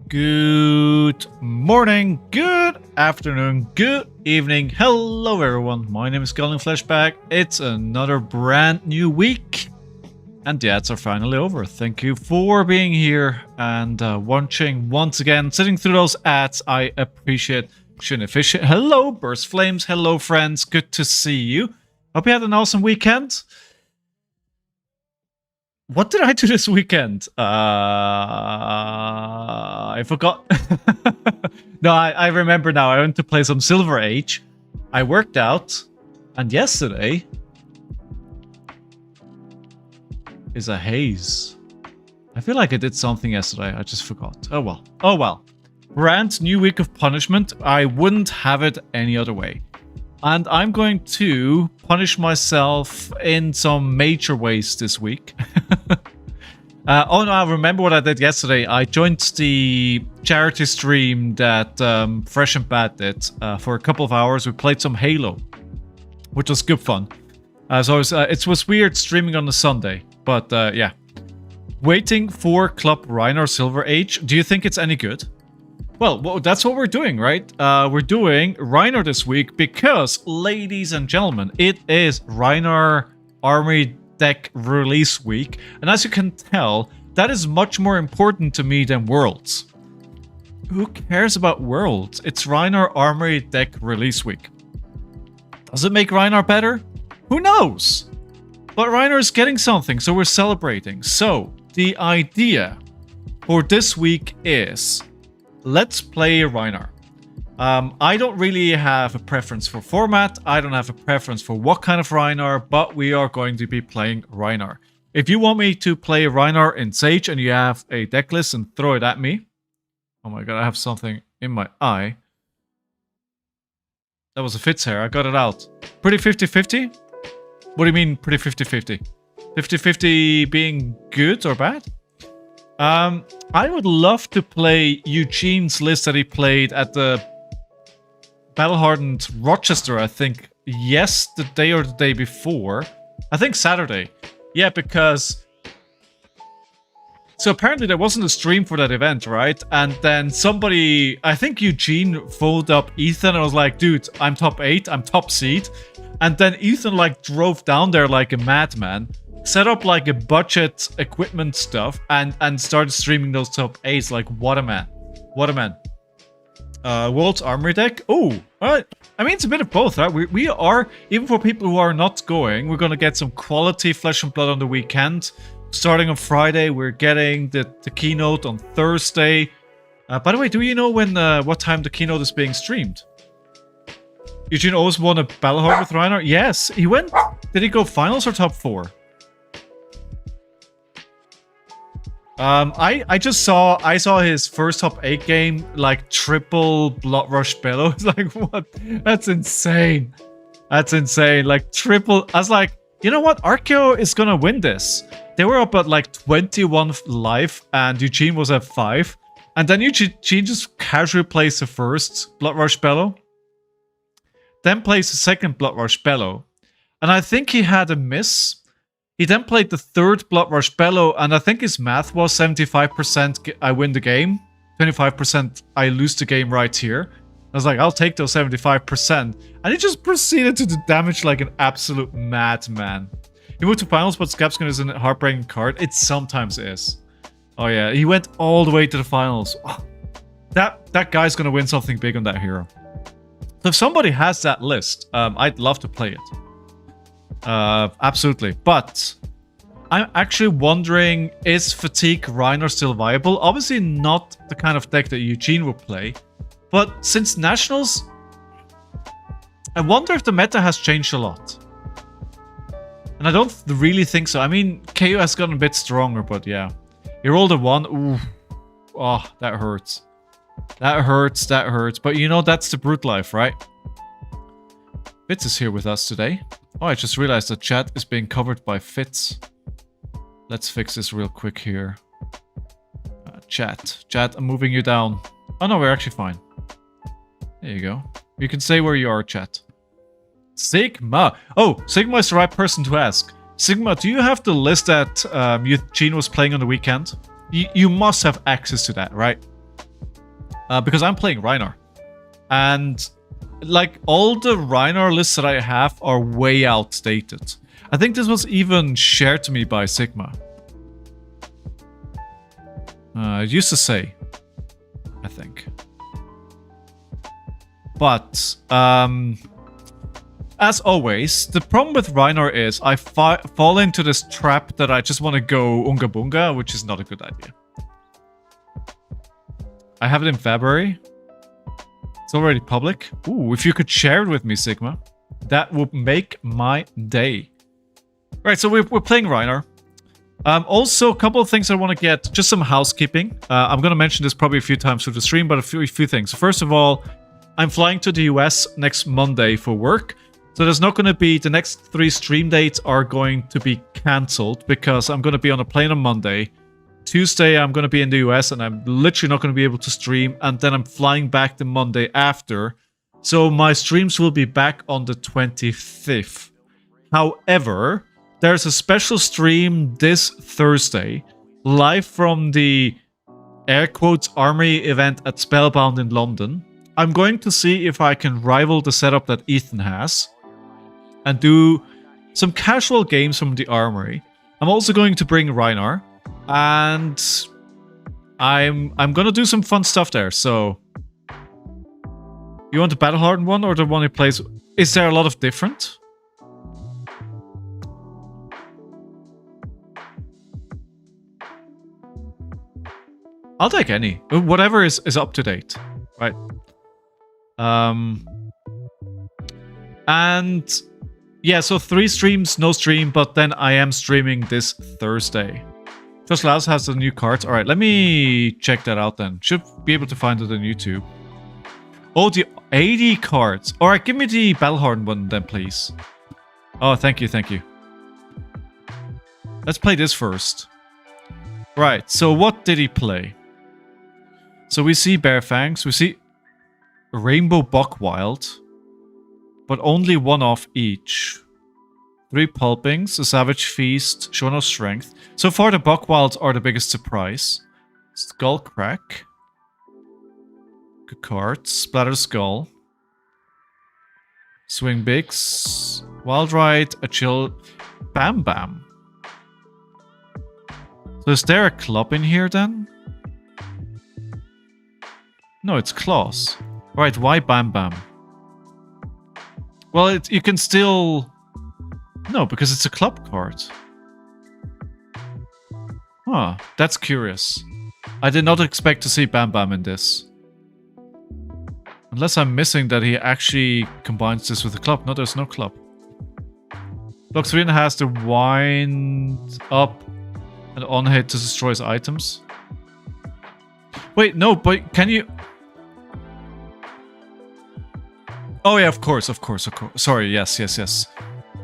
Good morning, good afternoon, good evening. Hello everyone, my name is Golden Flashback. It's another brand new week. And the ads are finally over. Thank you for being here and watching once again. Sitting through those ads, I appreciate Efficient. Hello, Burst Flames. Hello, friends. Good to see you. Hope you had an awesome weekend. What did I do this weekend? I forgot. No, I remember now. I went to play some Silver Age. I worked out. And yesterday is a haze. I feel like I did something yesterday. I just forgot. Oh well. Oh well. Brand new week of punishment. I wouldn't have it any other way. And I'm going to punish myself in some major ways this week. Oh no, I remember what I did yesterday. I joined the charity stream that Fresh and Bad did for a couple of hours. We played some Halo, which was good fun. So it was weird streaming on a Sunday, but yeah. Waiting for Club Rhinar Silver Age. Do you think it's any good? Well, that's what we're doing, right? We're doing Rhinar this week because, ladies and gentlemen, it is Rhinar Armory Deck release week. And as you can tell, that is much more important to me than Worlds. Who cares about Worlds? It's Rhinar Armory Deck release week. Does it make Rhinar better? Who knows? But Rhinar is getting something, so we're celebrating. So, the idea for this week is... let's play Rhinar. I don't really have a preference for format. I don't have a preference for what kind of Rhinar, but we are going to be playing Rhinar. If you want me to play Rhinar in Sage and you have a deck list and throw it at me. Oh my god, I have something in my eye. That was a Fitz hair. I got it out. Pretty 50-50? What do you mean pretty 50-50? 50-50 being good or bad? I would love to play Eugene's list that he played at the Battle-Hardened Rochester, I think, yesterday or the day before. I think Saturday. Yeah, because... so apparently there wasn't a stream for that event, right? And then somebody... I think Eugene phoned up Ethan and was like, dude, I'm top 8, I'm top seed. And then Ethan, like, drove down there like a madman. Set up like a budget equipment stuff and started streaming those top 8s. Like, what a man. What a man. World's Armory Deck. Oh, alright. I mean, it's a bit of both, right? We are, even for people who are not going, we're going to get some quality Flesh and Blood on the weekend. Starting on Friday, we're getting the keynote on Thursday. By the way, do you know when what time the keynote is being streamed? Eugene always won a Battle-Hard with Rhinar? Yes, he went... did he go finals or top 4? I saw his first top 8 game, like triple Blood Rush Bellow. It's like, what? That's insane. That's insane. Like triple. I was like, you know what? Archeo is gonna win this. They were up at like 21 life and Eugene was at 5. And then Eugene just casually plays the first Blood Rush Bellow. Then plays the second Blood Rush Bellow. And I think he had a miss. He then played the third Blood Rush Bellow, and I think his math was 75% I win the game, 25% I lose the game right here. I was like, I'll take those 75%. And he just proceeded to do damage like an absolute madman. He moved to finals, but Scapskin is a heartbreaking card. It sometimes is. Oh yeah, he went all the way to the finals. Oh, that guy's gonna win something big on that hero. So if somebody has that list, I'd love to play it. Absolutely. But I'm actually wondering, is Fatigue Rhinar still viable? Obviously not the kind of deck that Eugene would play. But since Nationals, I wonder if the meta has changed a lot. And I don't really think so. I mean, KO has gotten a bit stronger, but yeah. He rolled a 1. Ooh. Oh, that hurts. That hurts, that hurts. But you know, that's the brute life, right? Fitz is here with us today. Oh, I just realized that chat is being covered by Fitz. Let's fix this real quick here. Chat, I'm moving you down. Oh no, we're actually fine. There you go. You can say where you are, chat. Sigma. Oh, Sigma is the right person to ask. Sigma, do you have the list that Eugene was playing on the weekend? You must have access to that, right? Because I'm playing Rhinar. And like all the Rhinar lists that I have are way outdated. I think this was even shared to me by Sigma. It used to say, I think. But, as always, the problem with Rhinar is I fall into this trap that I just want to go Unga Bunga, which is not a good idea. I have it in February. It's already public. Ooh, if you could share it with me, Sigma, that would make my day. Right, so we're playing Rhinar. Also, a couple of things I want to get, just some housekeeping. I'm going to mention this probably a few times through the stream, but a few things. First of all, I'm flying to the US next Monday for work. So there's not going to be, the next 3 stream dates are going to be cancelled because I'm going to be on a plane on Monday. Tuesday, I'm going to be in the US and I'm literally not going to be able to stream. And then I'm flying back the Monday after. So my streams will be back on the 25th. However, there's a special stream this Thursday, live from the air quotes Armory event at Spellbound in London. I'm going to see if I can rival the setup that Ethan has and do some casual games from the Armory. I'm also going to bring Rhinar, and I'm gonna do some fun stuff there. So, you want the battle hardened one or the one he plays? Is there a lot of different? I'll take any. Whatever is up to date, right? And yeah, so 3 streams, no stream, but then I am streaming this Thursday. Just Laos has the new cards. All right, let me check that out then. Should be able to find it on YouTube. Oh, the 80 cards. All right, give me the Battlehorn one then, please. Oh, thank you, thank you. Let's play this first. Right, so what did he play? So we see Bearfangs, we see Rainbow Buckwild, but only 1 off each. 3 Pulpings, a Savage Feast, show no strength. So far the Buckwilds are the biggest surprise. Skullcrack. Good cards. Splatter Skull. Swing Bigs. Wild Ride, a Chill. Bam Bam. So is there a club in here then? No, it's Claws. Right, why Bam Bam? Well, you can still... No, because it's a club card. Huh, that's curious. I did not expect to see Bam Bam in this. Unless I'm missing that he actually combines this with a club. No, there's no club. Block 3 has to wind up and on hit to destroy his items. Wait, no, but can you... Oh yeah, of course. Sorry, yes.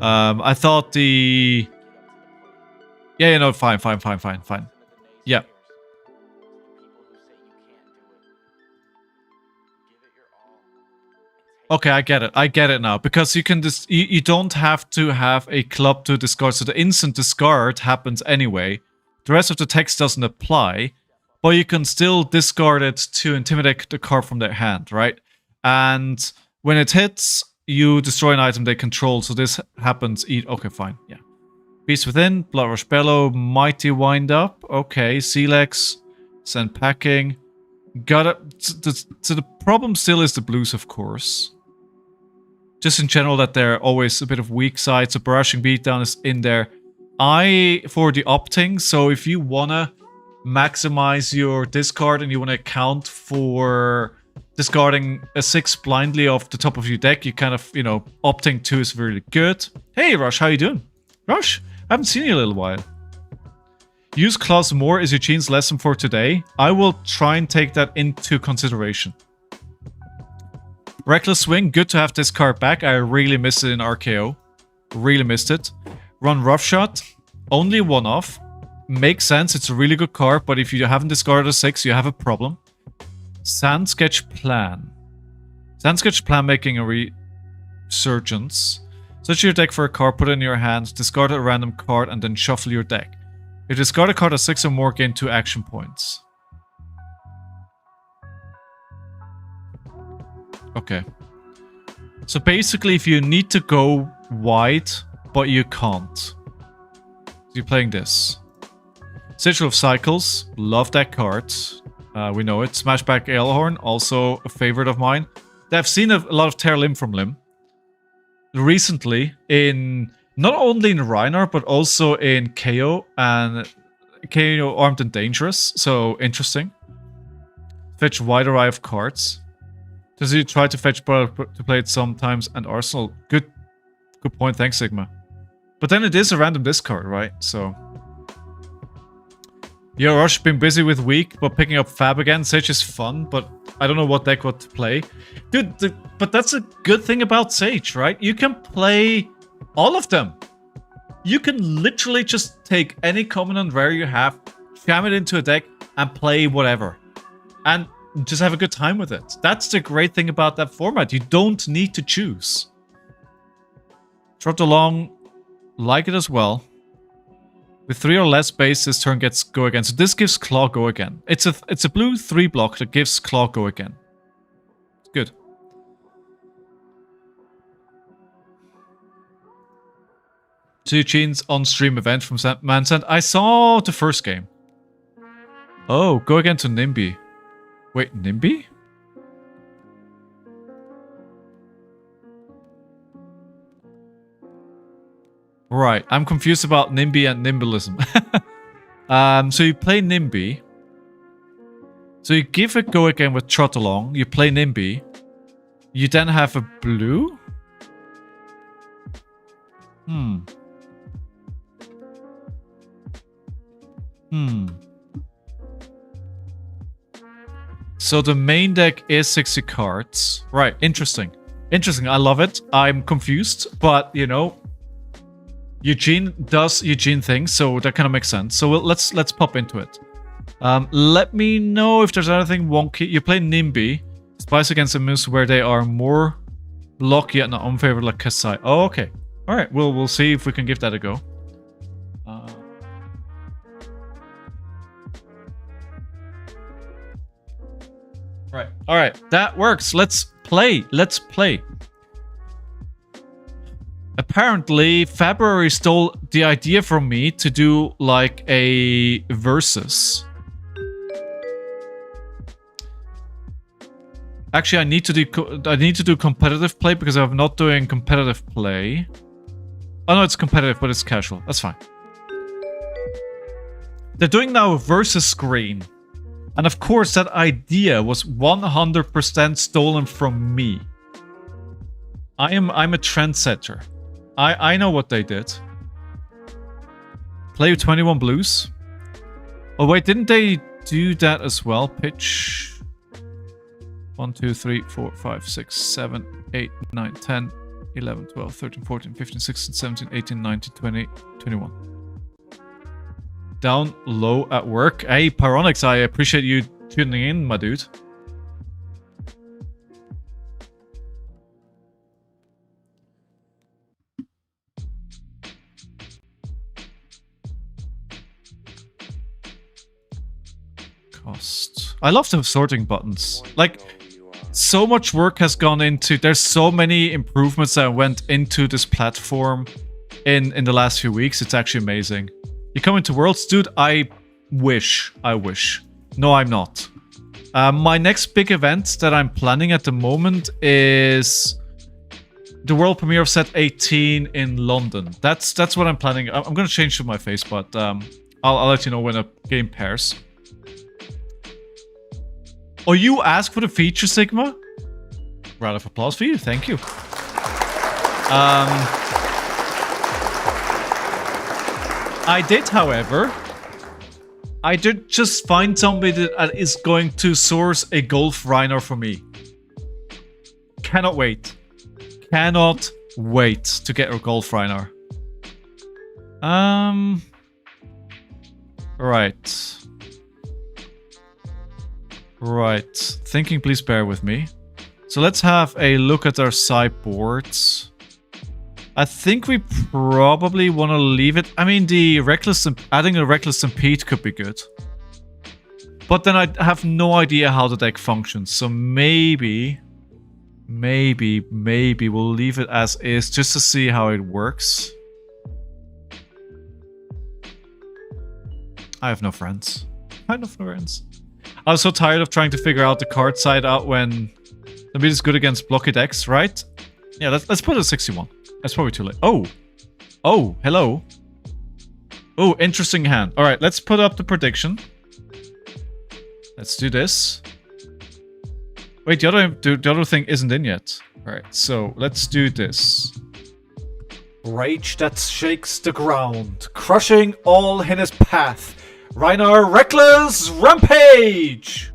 I thought the... Yeah, no, fine. Yeah. Okay, I get it. I get it now. Because you can just you don't have to have a club to discard, so the instant discard happens anyway. The rest of the text doesn't apply, but you can still discard it to intimidate the card from their hand, right? And when it hits, you destroy an item they control, so this happens. Okay, fine, yeah. Beast Within, Blood Rush Bellow, Mighty Wind Up. Okay, Silex, Send Packing. Got it. So the problem still is the blues, of course. Just in general, that they're always a bit of weak side, so Barraging Beatdown is in there. For the opting, so if you wanna maximize your discard and you wanna account for discarding a 6 blindly off the top of your deck, you kind of, you know, opting 2 is really good. Hey Rush, how you doing? Rush, I haven't seen you in a little while. Use claws more is Eugene's lesson for today. I will try and take that into consideration. Reckless Swing, good to have this card back. I really missed it in RKO. Really missed it. Run Roughshot, only one off. Makes sense, it's a really good card, but if you haven't discarded a 6, you have a problem. Sand Sketch Plan. Sand Sketch Plan making a resurgence. Search your deck for a card, put it in your hand, discard a random card, and then shuffle your deck. If you discard a card at 6 or more, gain 2 action points. Okay. So basically, if you need to go wide, but you can't, you're playing this. Sigil of Cycles, love that card. We know it. Smashback Aelhorn, also a favorite of mine. I've seen a lot of tear limb from limb recently, in not only in Rhinar, but also in KO, and KO Armed and Dangerous, so interesting. Fetch wide array of cards. Does he try to fetch product to play it sometimes, and Arsenal? Good point, thanks Sigma. But then it is a random discard, right? So yeah, Rush been busy with week, but picking up Fab again. Sage is fun, but I don't know what deck what to play. Dude, but that's a good thing about Sage, right? You can play all of them. You can literally just take any common and rare you have, jam it into a deck, and play whatever. And just have a good time with it. That's the great thing about that format. You don't need to choose. Trot along, like it as well. With 3 or less base, this turn gets go again. So this gives Claw go again. It's a blue 3 block that gives Claw go again. It's good. So Eugene's on-stream event from Mansand. I saw the first game. Oh, go again to Nimby. Wait, Nimby? Right, I'm confused about Nimby and Nimbalism. So you play Nimby. So you give it go again with Trot Along. You play Nimby. You then have a blue? So the main deck is 60 cards. Right, interesting. Interesting, I love it. I'm confused, but, you know, Eugene does Eugene things, so that kind of makes sense. So let's pop into it. Let me know if there's anything wonky. You play Nimby. Spice against the moves where they are more blocky and unfavored like Kasai. Oh, okay. Alright, we'll see if we can give that a go. Right. Alright, that works. Let's play. Let's play. Apparently, February stole the idea from me to do like a versus. Actually, I need to do competitive play because I'm not doing competitive play. Oh no, it's competitive, but it's casual. That's fine. They're doing now a versus screen. And of course, that idea was 100% stolen from me. I'm a trendsetter. I know what they did. Play 21 blues. Oh wait, didn't they do that as well? Pitch 1, 2, 3, 4, 5, 6, 7, 8, 9, 10, 11, 12, 13, 14, 15, 16, 17, 18, 19, 20, 21. Down low at work. Hey, Pyronix, I appreciate you tuning in, my dude. cost. I love the sorting buttons. Like, so much work has gone into... There's so many improvements that went into this platform in the last few weeks. It's actually amazing. You come into Worlds, dude, I wish. No, I'm not. My next big event that I'm planning at the moment is the world premiere of set 18 in London. That's what I'm planning. I'm going to change to my face, but I'll let you know when a game pairs. Oh, you asked for the feature, Sigma? Round of applause for you. Thank you. I did, however. I did just find somebody that is going to source a Golf Rhinar for me. Cannot wait. Cannot wait to get a Golf Rhinar. Right. Right. Thinking, please bear with me. So let's have a look at our sideboards. I think we probably want to leave it. I mean, adding a Reckless Stampede could be good. But then I have no idea how the deck functions. So maybe we'll leave it as is just to see how it works. I have no friends. I have no friends. I was so tired of trying to figure out the card side out when the beat is good against blocky decks, right? Yeah, let's put it at 61. That's probably too late. Oh, hello. Oh, interesting hand. All right, let's put up the prediction. Let's do this. Wait, the other thing isn't in yet. All right, so let's do this. Rage that shakes the ground, crushing all in his path. Rhinar Reckless Rampage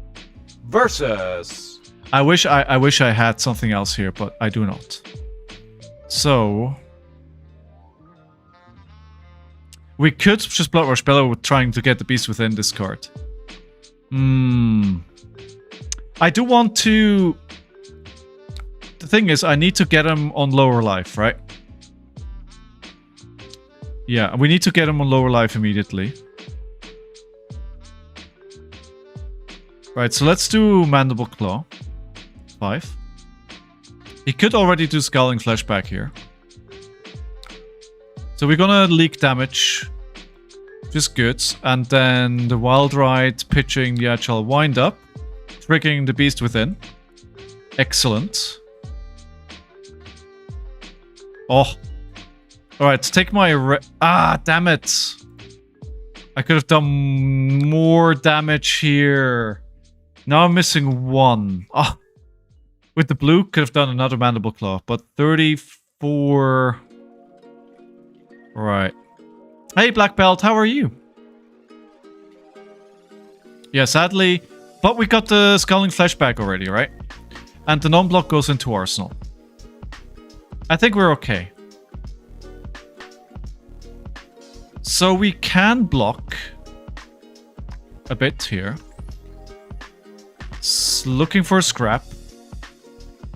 versus. I wish I had something else here, but I do not. So we could just Blood Rush Bellow with trying to get the beast within this card. I do want to. The thing is, I need to get him on lower life, right? Yeah, we need to get him on lower life immediately. Right, so let's do Mandible Claw. 5. He could already do Scalding Flashback here. So we're gonna leak damage. Just good. And then the Wild Ride pitching the Agile Wind Up. Triggering the Beast Within. Excellent. Oh. Alright, take my... damn it. I could have done more damage here. Now I'm missing 1. Oh. With the blue, could have done another Mandible Claw. But 34... Right. Hey, Black Belt, how are you? Yeah, sadly... But we got the Scalding Flashback already, right? And the non-block goes into Arsenal. I think we're okay. So we can block a bit here. Looking for a scrap.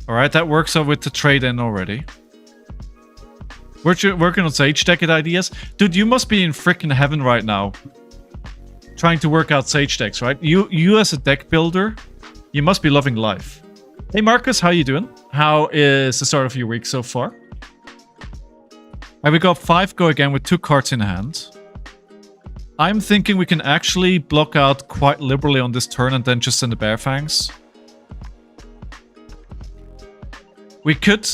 Alright, that works out with the trade-in already. Working on Sage Deck ideas? Dude, you must be in freaking heaven right now. Trying to work out Sage decks, right? You as a deck builder, you must be loving life. Hey Marcus, how you doing? How is the start of your week so far? Alright, we got 5 go again with 2 cards in hand. I'm thinking we can actually block out quite liberally on this turn and then just send the Bear Fangs. We could...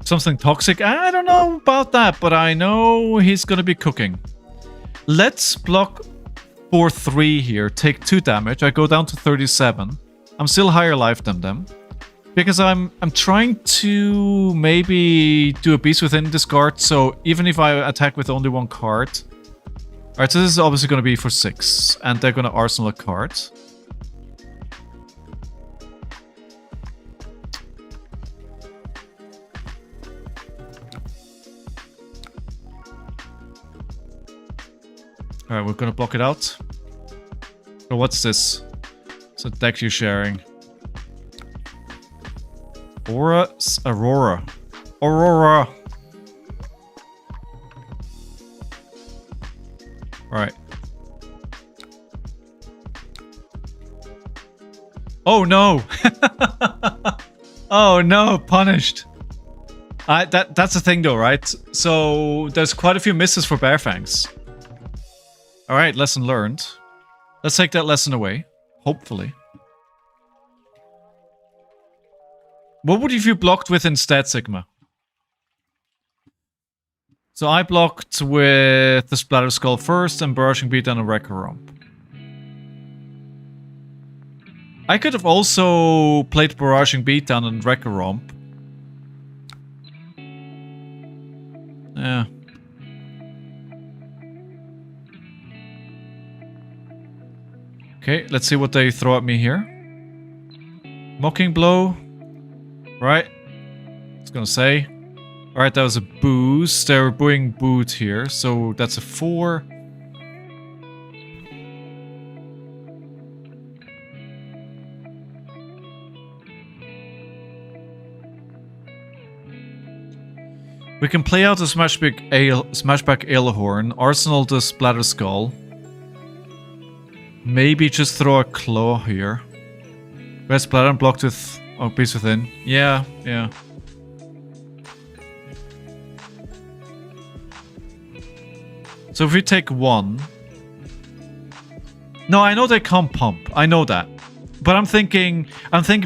Something toxic? I don't know about that, but I know he's gonna be cooking. Let's block for 3 here. Take 2 damage. I go down to 37. I'm still higher life than them. Because I'm trying to maybe do a Beast Within discard, so even if I attack with only 1 card... Alright, so this is obviously going to be for 6, and they're going to Arsenal a card. Alright, we're going to block it out. So what's this? It's a deck you're sharing. Aurora. Alright. Oh no! Oh no, punished. That's the thing though, right? So there's quite a few misses for Bearfangs. Alright, lesson learned. Let's take that lesson away. Hopefully. What would you blocked with instead, Sigma? So I blocked with the Splatter Skull first and Barraging Beatdown and Wrecker Romp. I could have also played Barraging Beatdown and Wrecker Romp. Yeah. Okay, let's see what they throw at me here. Mocking Blow. Right. I was gonna say. Alright, that was a boost. They're booing boot here, so that's a 4. We can play out the Smashback Alehorn, Arsenal the Splatter Skull. Maybe just throw a Claw here. Red Splatter and blocked with... Oh, Beast Within. Yeah, yeah. So if we take 1... No, I know they can't pump. I know that. But I'm thinking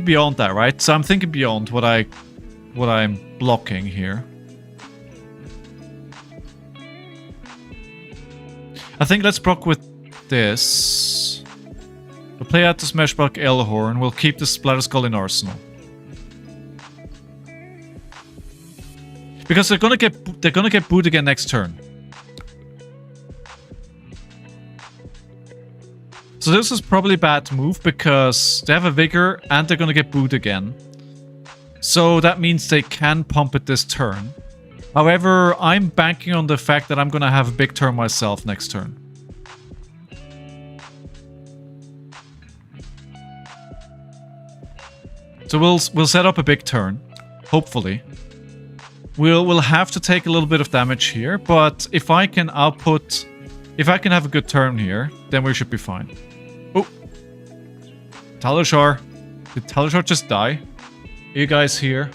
beyond that, right? So I'm thinking beyond what I'm blocking here. I think let's block with this. We'll play out the Smashback Alehorn. We'll keep the Splatter Skull in Arsenal. Because they're gonna get booed again next turn. So this is probably a bad move because they have a Vigor and they're gonna get booed again. So that means they can pump it this turn. However, I'm banking on the fact that I'm gonna have a big turn myself next turn. So we'll set up a big turn, hopefully. We'll have to take a little bit of damage here, but if I can have a good turn here, then we should be fine. Oh, Talishar. Did Talishar just die? Are you guys here?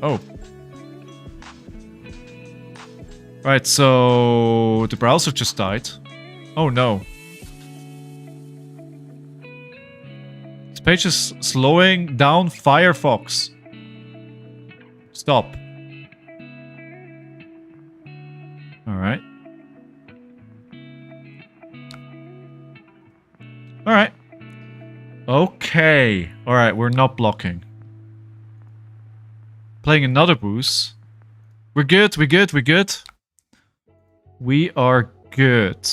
Oh. Right, so the browser just died. Oh no. This page is slowing down Firefox. Stop. Alright. Alright. Okay. Alright, we're not blocking. Playing another boost. We're good, we're good, we're good. We are good.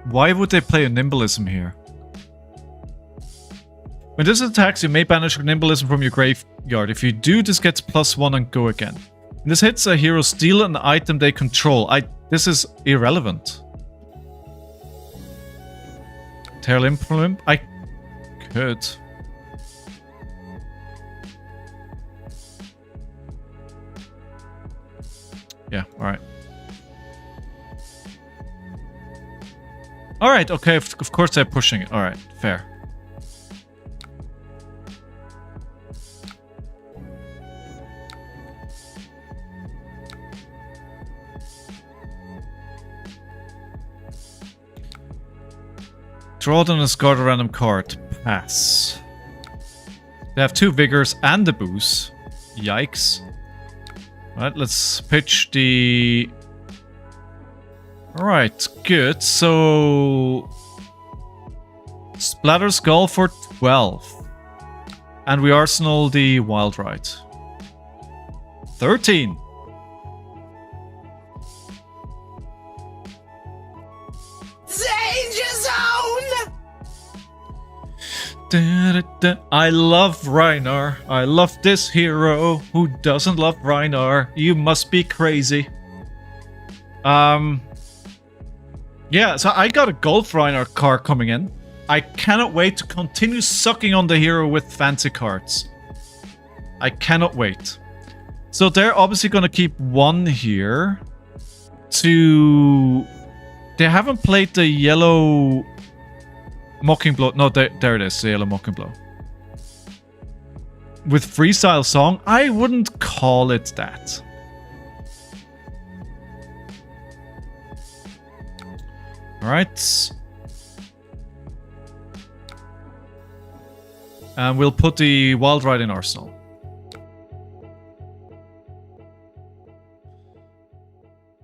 Why would they play a Nimblism here? When this attacks, you may banish a Nimblism from your graveyard. If you do, this gets +1 and go again. When this hits a hero, steal an item they control. This is irrelevant. Tail Implement? I could. Yeah, alright. Alright, okay, of course they're pushing it. Alright, fair. Draw and discard a random card. Pass. They have 2 Vigors and the boost. Yikes. Alright, let's pitch the... Alright, good. So... Splatter Skull for 12. And we arsenal the Wild Ride. 13. Danger Zone! I love Rhinar. I love this hero. Who doesn't love Rhinar? You must be crazy. Yeah, so I got a gold Rhinar card coming in. I cannot wait to continue sucking on the hero with fancy cards. I cannot wait. So they're obviously going to keep one here to... They haven't played the yellow Mocking Blow. No, there it is, the yellow Mocking Blow. With Freestyle Song, I wouldn't call it that. Alright. And we'll put the Wild Ride in Arsenal.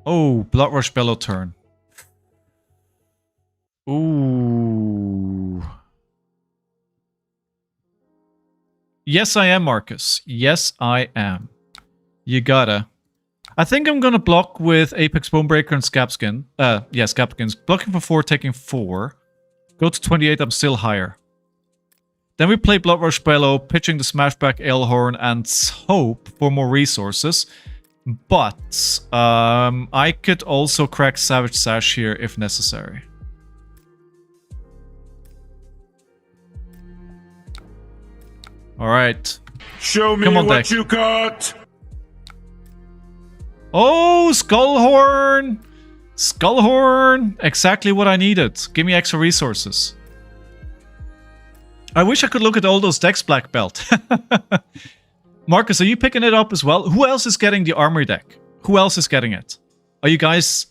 Oh, Bloodrush Bellow turn. Ooh. Yes, I am, Marcus. Yes, I am. You gotta. I think I'm gonna block with Apex Bonebreaker and Scabskin. Yeah, Scabskin's blocking for 4, taking 4. Go to 28, I'm still higher. Then we play Bloodrush Bellow, pitching the Smashback Alehorn and hope for more resources. But I could also crack Savage Sash here if necessary. Alright. Show me what you got! Oh, Skullhorn! Skullhorn! Exactly what I needed. Give me extra resources. I wish I could look at all those decks, Black Belt. Marcus, are you picking it up as well? Who else is getting the Armory Deck? Who else is getting it? Are you guys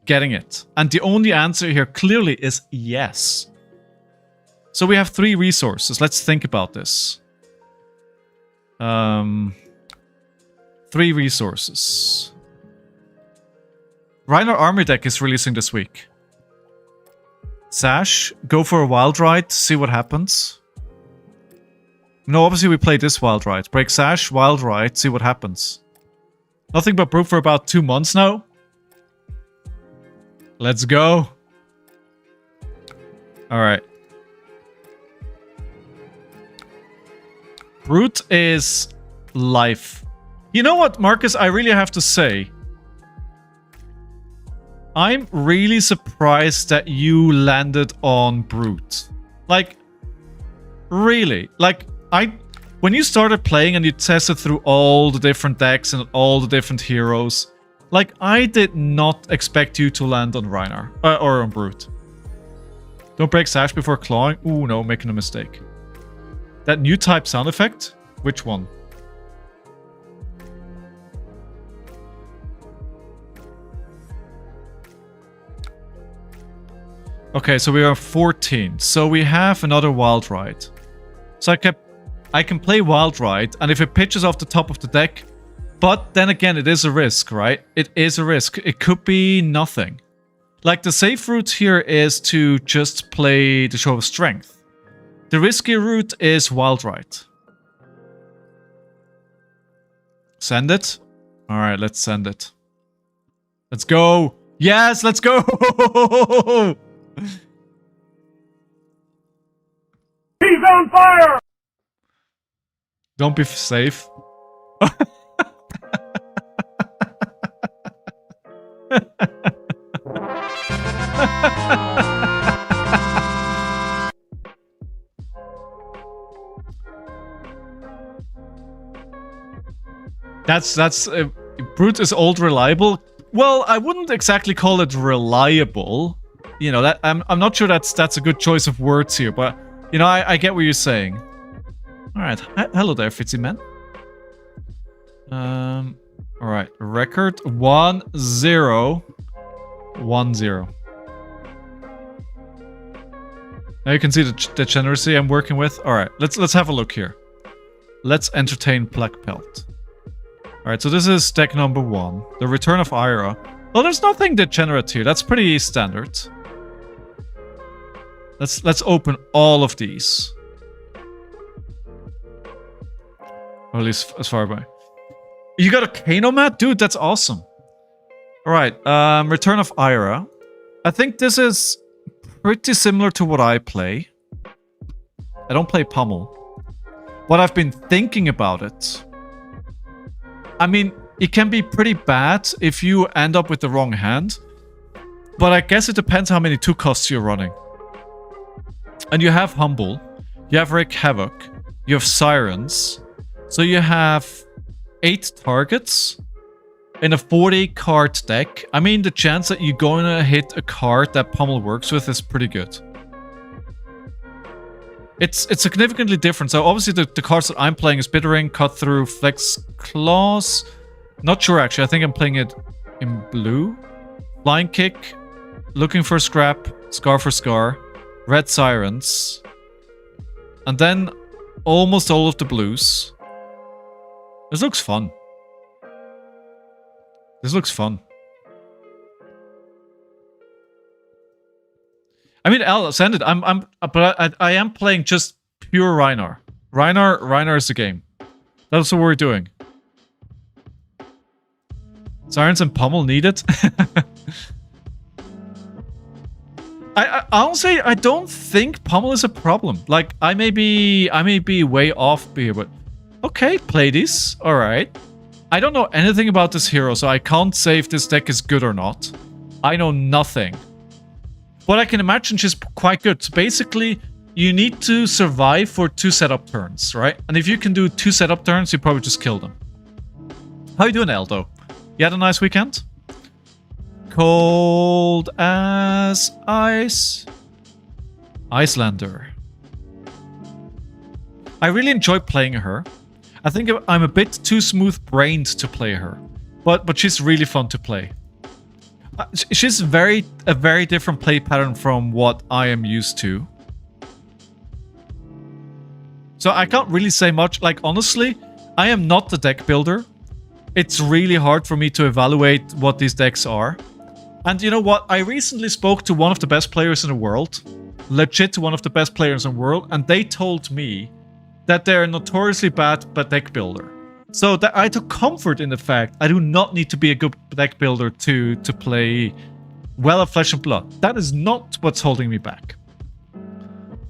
getting it? And the only answer here clearly is yes. So we have 3 resources. Let's think about this. 3 resources. Rhinar Armory Deck is releasing this week. Sash, go for a Wild Ride, see what happens. No, obviously we play this Wild Ride. Break Sash, Wild Ride, see what happens. Nothing but Brute for about 2 months now. Let's go. Alright. Brute is life. You know what, Marcus? I really have to say, I'm really surprised that you landed on Brute. Like, really? Like, when you started playing and you tested through all the different decks and all the different heroes, like, I did not expect you to land on Rhinar. Or on Brute. Don't break Sash before clawing. Ooh, no, making a mistake. That new type sound effect? Which one? Okay, so we are 14. So we have another Wild Ride. So I can play Wild Ride, and if it pitches off the top of the deck, but then again, it is a risk, right? It is a risk. It could be nothing. Like, the safe route here is to just play the Show of Strength. The risky route is Wild Ride. Send it? Alright, let's send it. Let's go! Yes, let's go! He's on fire! Don't be safe. That's Brute is old reliable. Well, I wouldn't exactly call it reliable. You know, that I'm not sure that's a good choice of words here, but you know, I get what you're saying. All right, hello there, Fitzy man. All right, record 1010. Now you can see the degeneracy I'm working with. All right, let's have a look here. Let's entertain Black Pelt. All right, so this is deck number 1, the Return of Ira. Well, there's nothing degenerate here. That's pretty standard. Let's open all of these. Or at least as far away. You got a Kano mat? Dude, that's awesome. Alright, Return of Ira. I think this is pretty similar to what I play. I don't play Pummel. But I've been thinking about it. I mean, it can be pretty bad if you end up with the wrong hand. But I guess it depends how many 2 costs you're running. And you have Humble. You have Wreak Havoc. You have Sirens. So you have 8 targets in a 40 card deck. I mean, the chance that you're going to hit a card that Pummel works with is pretty good. It's significantly different. So obviously the cards that I'm playing is Bittering, Cut Through, Flex Claws. Not sure actually. I think I'm playing it in blue. Flying Kick, Looking for Scrap, Scar for Scar, Red Sirens, and then almost all of the blues. This looks fun. This looks fun. I mean, I'll send it. But I am playing just pure Rhinar. Rhinar is the game. That's what we're doing. Sirens and Pummel needed. I honestly, I don't think Pummel is a problem. Like, I may be way off here, but okay, play this. All right. I don't know anything about this hero, so I can't say if this deck is good or not. I know nothing. But I can imagine she's quite good. So basically, you need to survive for 2 setup turns, right? And if you can do 2 setup turns, you probably just kill them. How you doing, Eldo? You had a nice weekend? Cold as ice. Icelander. I really enjoy playing her. I think I'm a bit too smooth-brained to play her. But she's really fun to play. She's a very different play pattern from what I am used to. So I can't really say much. Like, honestly, I am not the deck builder. It's really hard for me to evaluate what these decks are. And you know what? I recently spoke to one of the best players in the world. Legit one of the best players in the world. And they told me that they're a notoriously bad deck builder. So that I took comfort in the fact I do not need to be a good deck builder to play well at Flesh and Blood. That is not what's holding me back.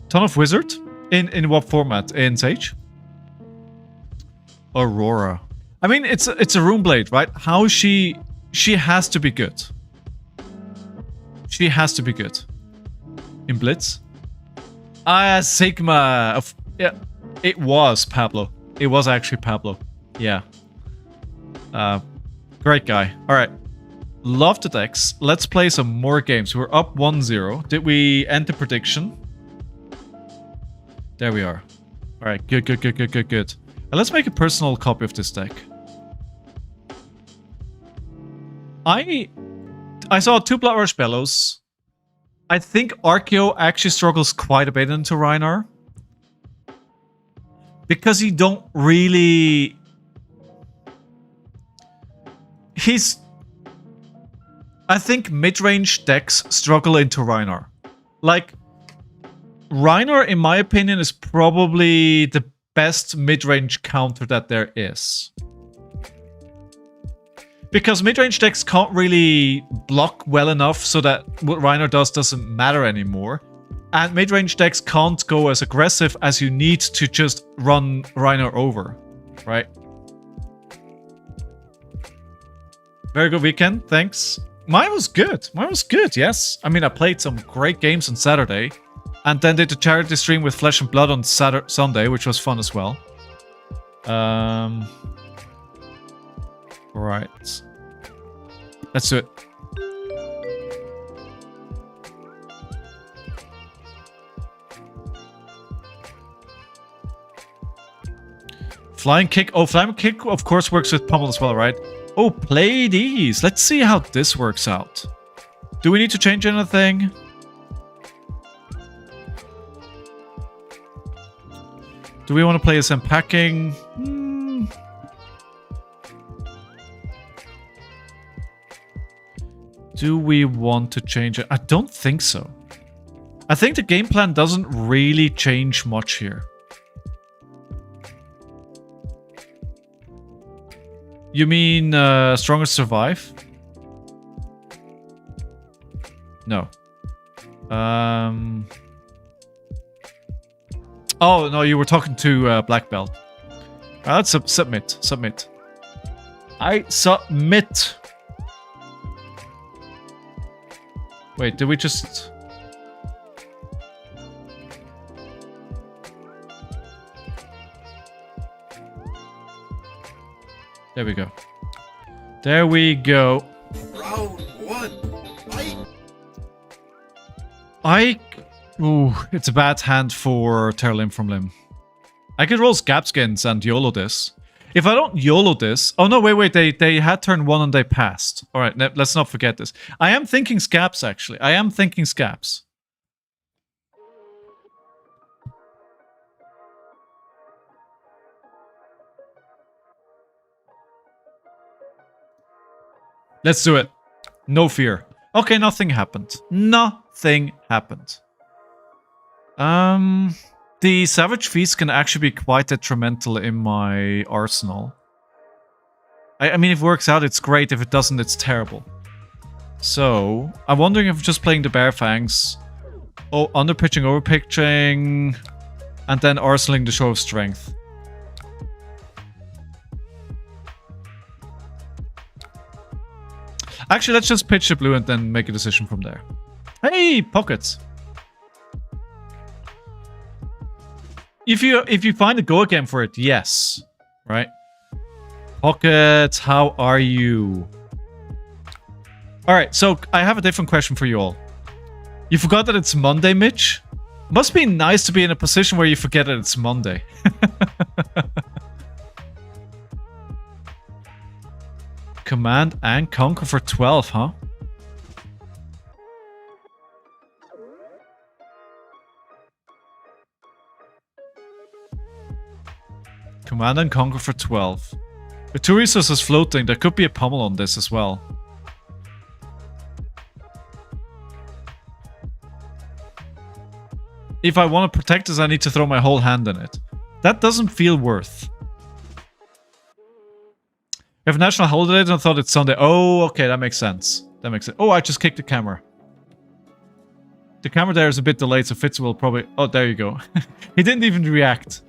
Ton of Wizard? In what format? In Sage? Aurora. I mean, it's a Runeblade, right? How she has to be good. She has to be good. In Blitz? Sigma. Yeah, it was Pablo. It was actually Pablo. Yeah. Great guy. All right. Love the decks. Let's play some more games. We're up 1-0. Did we end the prediction? There we are. All right. Good. And let's make a personal copy of this deck. I saw 2 Bloodrush Bellows. I think Archeo actually struggles quite a bit into Rhinar. Because he don't really... I think mid-range decks struggle into Rhinar. Like, Rhinar, in my opinion, is probably the best mid-range counter that there is. Because mid-range decks can't really block well enough so that what Rhinar does doesn't matter anymore. And mid-range decks can't go as aggressive as you need to just run Rhinar over, right? Very good weekend, thanks. Mine was good, yes. I mean, I played some great games on Saturday. And then did the charity stream with Flesh and Blood on Sunday, which was fun as well. Right. Let's do it. Flying Kick. Oh, Flying Kick, of course, works with Pummel as well, right? Oh, play these. Let's see how this works out. Do we need to change anything? Do we want to play SM Packing? Do we want to change it? I don't think so. I think the game plan doesn't really change much here. You mean Stronger Survive? No. Oh, no, you were talking to Black Belt. Let's submit. Submit. I submit. Wait, did we just... There we go. There we go. Round one. Fight. Ooh, it's a bad hand for Terra Limb from Limb. I could roll Scabskins and YOLO this. If I don't YOLO this... Oh no, wait, they had turn 1 and they passed. Alright, let's not forget this. I am thinking Scabs, actually. I am thinking Scabs. Let's do it. No fear. Okay, nothing happened. Nothing happened. The Savage Feast can actually be quite detrimental in my arsenal. I mean, if it works out, it's great. If it doesn't, it's terrible. So, I'm wondering if just playing the Bear Fangs, underpitching, overpitching, and then arsenaling the Show of Strength. Actually, let's just pitch the blue and then make a decision from there. Hey, pockets! If you find a go again for it, yes. Right? Pockets, how are you? Alright, so I have a different question for you all. You forgot that it's Monday, Mitch? Must be nice to be in a position where you forget that it's Monday. Command and Conquer for 12, huh? Command and Conquer for 12. With 2 resources floating, there could be a pummel on this as well. If I want to protect this, I need to throw my whole hand in it. That doesn't feel worth. We have a national holiday and I thought it's Sunday. Oh, okay, that makes sense. That makes sense. Oh, I just kicked the camera. The camera there is a bit delayed, so Fitz will probably... Oh, there you go. He didn't even react.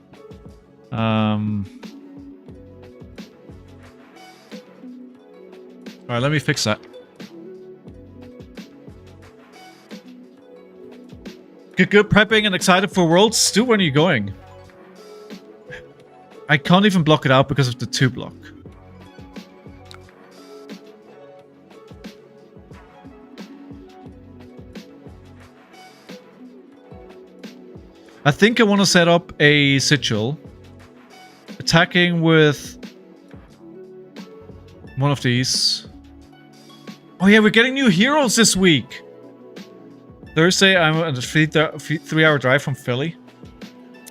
Alright, let me fix that. Good prepping and excited for Worlds. Stu, when are you going? I can't even block it out because of the 2 block. I think I want to set up a sigil. Attacking with one of these. Oh yeah, we're getting new heroes this week. Thursday, I'm on a 3-hour drive from Philly.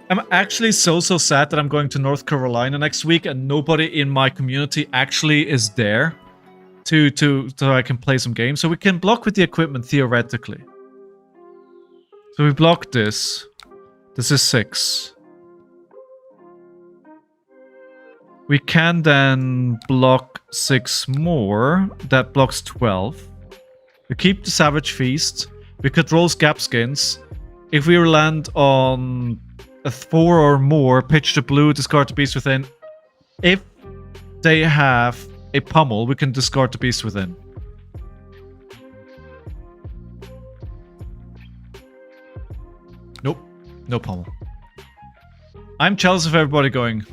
I'm actually so sad that I'm going to North Carolina next week and nobody in my community actually is there so I can play some games. So we can block with the equipment theoretically. So we block this. This is 6. We can then block 6 more. That blocks 12. We keep the Savage Feast. We could roll Scabskins. If we land on a 4 or more, pitch the blue, discard the beast within. If they have a pummel, we can discard the beast within. Nope. No pummel. I'm jealous of everybody going.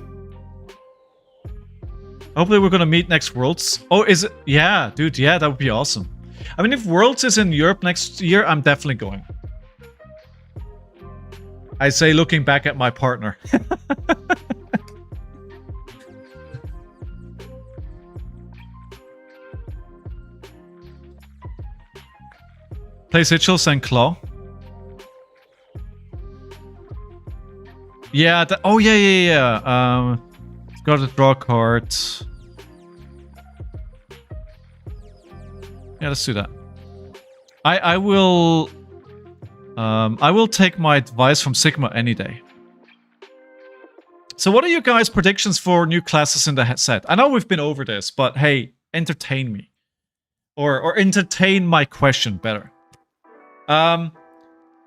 Hopefully we're gonna meet next Worlds. Oh, is it? Yeah, dude, yeah, that would be awesome. I mean, if Worlds is in Europe next year, I'm definitely going. I say looking back at my partner. Play Sigils and Claw. Yeah, oh yeah. Got to draw a card. Yeah, let's do that. I will take my advice from Sigma any day. So what are your guys' predictions for new classes in the set? I know we've been over this, but hey, entertain me. Or entertain my question better.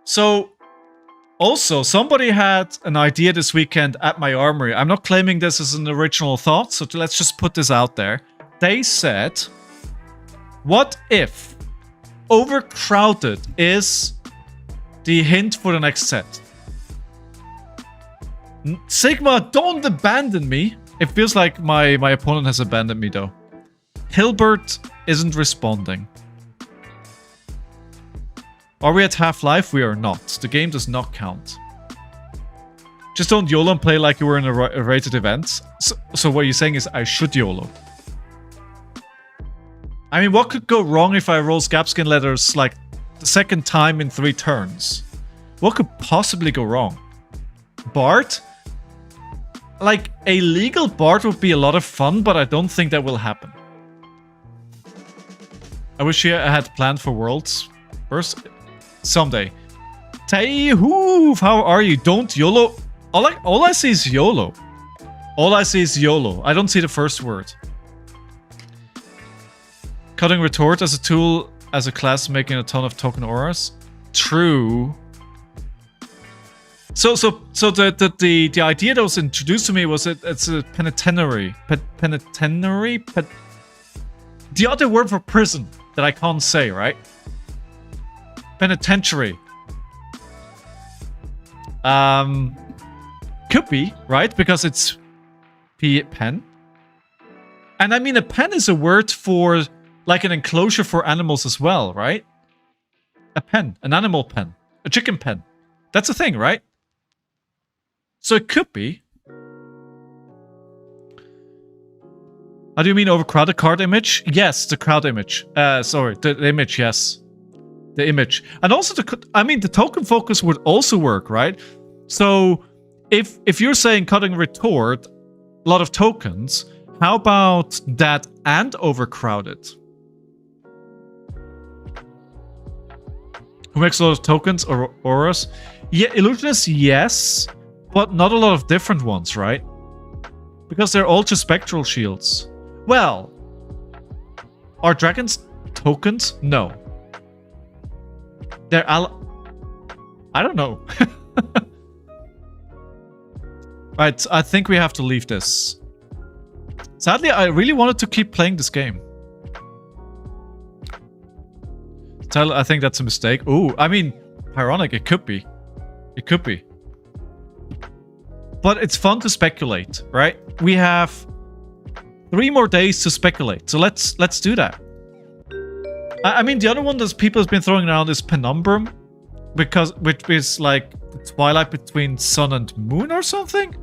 So also, somebody had an idea this weekend at my armory. I'm not claiming this as an original thought, so let's just put this out there. They said, what if overcrowded is the hint for the next set? Sigma, don't abandon me. It feels like my opponent has abandoned me, though. Hilbert isn't responding. Are we at half-life? We are not. The game does not count. Just don't YOLO and play like you were in a rated event. So what you're saying is I should YOLO. I mean, what could go wrong if I roll Scabskin letters like the second time in 3 turns? What could possibly go wrong? Bard? Like, a legal Bard would be a lot of fun, but I don't think that will happen. I wish I had planned for Worlds first. Someday. Tayhoof, how are you? Don't YOLO. All I see is YOLO. All I see is YOLO. I don't see the first word. Cutting Retort as a tool, as a class, making a ton of token auras. True. So the idea that was introduced to me was it's a penitentiary. Penitentiary? The other word for prison that I can't say, right? Penitentiary. Could be, right? Because it's pen. And I mean, a pen is a word for like an enclosure for animals as well, right? A pen, an animal pen, a chicken pen. That's a thing, right? So it could be. How do you mean overcrowded card image? Yes, the crowd image. Sorry, the image, yes. The image. And also, the token focus would also work, right? So, if you're saying cutting retort, a lot of tokens, how about that and overcrowded? Who makes a lot of tokens or auras? Yeah, illusionists, yes, but not a lot of different ones, right? Because they're all just spectral shields. Well, are dragons tokens? No. They're I don't know. Right, I think we have to leave this. Sadly, I really wanted to keep playing this game. I think that's a mistake. Ooh, I mean, ironic, it could be. It could be. But it's fun to speculate, right? We have 3 more days to speculate, so let's do that. I mean, the other one that people have been throwing around is Penumbrum, which is like the twilight between sun and moon or something.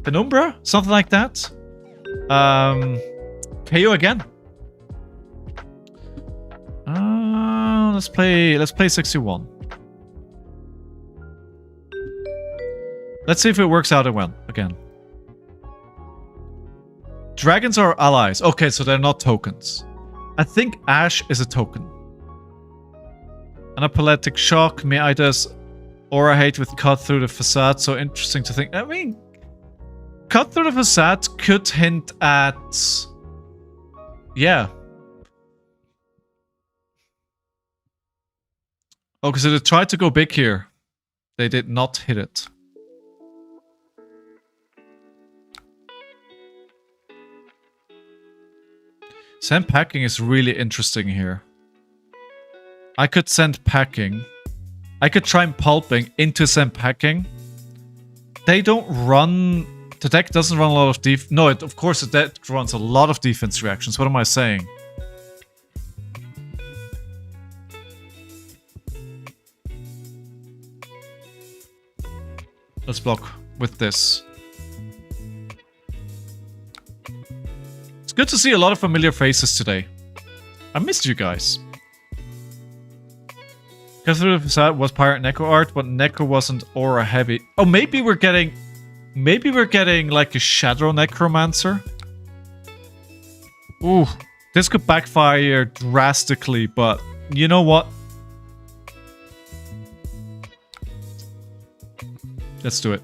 Penumbra, something like that. KO again. Let's play 61. Let's see if it works out again. Dragons are allies. Okay, so they're not tokens. I think Ash is a token. Anapoletic Shock, Midas, Aura Hate with Cut Through the Facade. So interesting to think. I mean, Cut Through the Facade could hint at... Yeah. Okay, so they tried to go big here. They did not hit it. Send packing is really interesting here. I could send packing. I could try pulping into send packing. They don't run... The deck doesn't run a lot of def... No, of course the deck runs a lot of defense reactions. What am I saying? Let's block with this. It's good to see a lot of familiar faces today. I missed you guys. Cut Through the Facade was Pirate Neko art, but Neko wasn't aura heavy. Oh, maybe we're getting like a Shadow Necromancer. Ooh, this could backfire drastically, but you know what? Let's do it.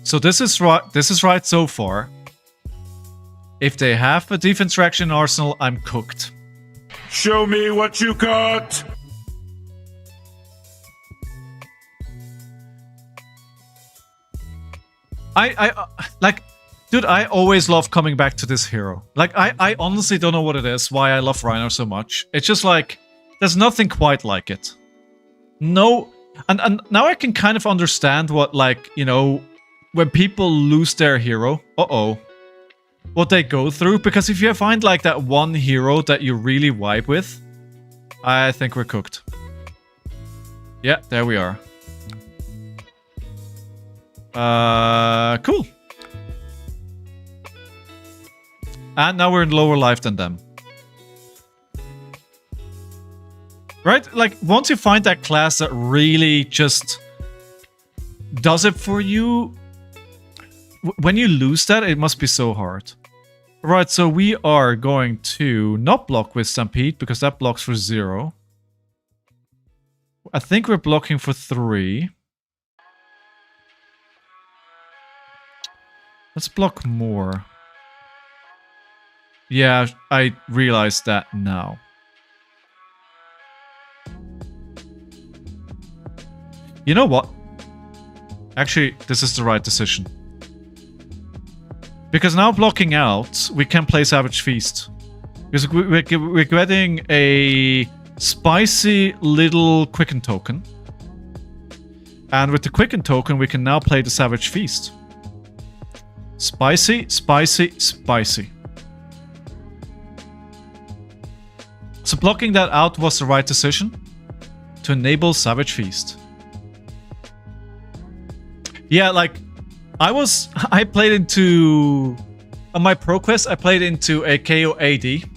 So this is right so far. If they have a defense reaction arsenal, I'm cooked. Show me what you got! Like, dude, I always love coming back to this hero. Like, I honestly don't know what it is, why I love Rhinar so much. It's just like, there's nothing quite like it. No, And now I can kind of understand what, like, you know, when people lose their hero, what they go through. Because if you find like that one hero that you really vibe with, I think we're cooked. Yeah, there we are. Cool. And now we're in lower life than them. Right? Like, once you find that class that really just does it for you, when you lose that, it must be so hard. Right, so we are going to not block with Stampede, because that blocks for 0. I think we're blocking for 3. Let's block more. Yeah, I realized that now. You know what? Actually, this is the right decision. Because now blocking out, we can play Savage Feast. Because we're getting a spicy little Quicken token. And with the Quicken token, we can now play the Savage Feast. Spicy, spicy, spicy. So blocking that out was the right decision to enable Savage Feast. Yeah, like, I played into, on my pro quest, I played into a KO AD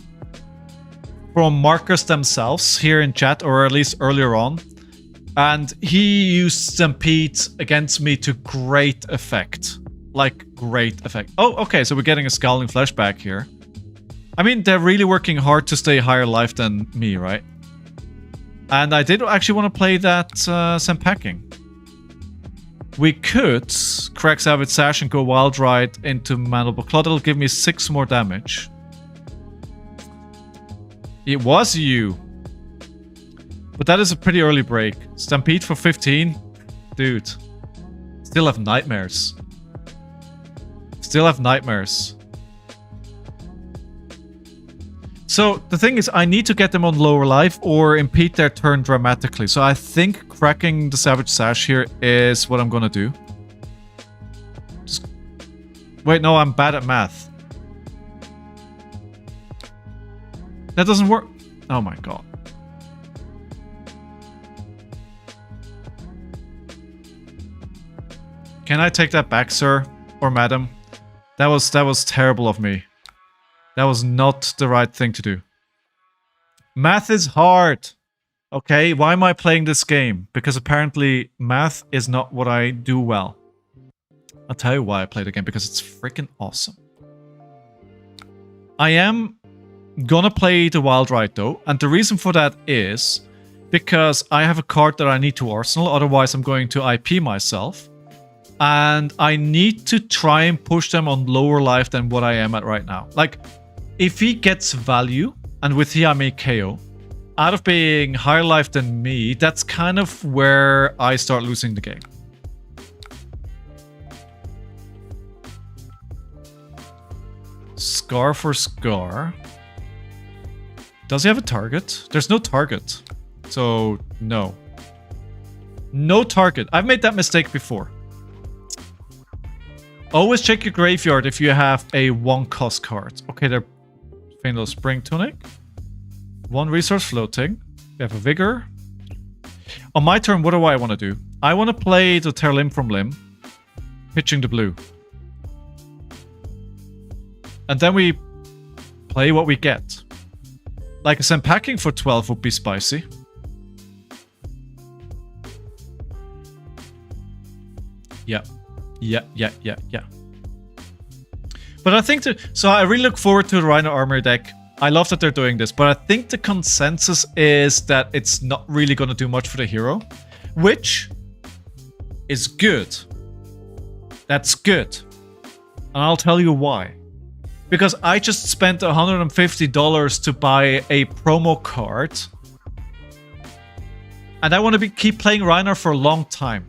from markers themselves here in chat, or at least earlier on. And he used Stampede against me to great effect. Like, great effect. Oh, okay, so we're getting a Scowling Flashback here. I mean, they're really working hard to stay higher life than me, right? And I did actually want to play that Senpacking. We could crack Savage Sash and go Wild Ride into Mandible Claw. That'll give me 6 more damage. It was you. But that is a pretty early break. Stampede for 15? Dude. Still have nightmares. Still have nightmares. So, the thing is, I need to get them on lower life or impede their turn dramatically. So I think cracking the Savage Sash here is what I'm gonna do. Wait, no, I'm bad at math. That doesn't work. Oh my god. Can I take that back, sir? Or madam? That was terrible of me. That was not the right thing to do. Math is hard. Okay, why am I playing this game? Because apparently math is not what I do well. I'll tell you why I play the game, because it's freaking awesome. I am gonna play the Wild Ride though, and the reason for that is because I have a card that I need to arsenal, otherwise I'm going to IP myself. And I need to try and push them on lower life than what I am at right now. Like, if he gets value, and with he I make KO, out of being higher life than me, that's kind of where I start losing the game. Scar for Scar. Does he have a target? There's no target. So, no. No target. I've made that mistake before. Always check your graveyard if you have a 1-cost card. Okay, they're Fainless Spring Tunic. 1 resource floating. We have a Vigor. On my turn, what do I want to do? I want to play the Tear Limb from Limb. Pitching the blue. And then we play what we get. Like a Senpacking for 12 would be spicy. Yeah. Yeah. But I think so I really look forward to the Rhinar Armory deck. I love that they're doing this, but I think the consensus is that it's not really going to do much for the hero, which is good. That's good. And I'll tell you why. Because I just spent $150 to buy a promo card. And I want to keep playing Rhinar for a long time.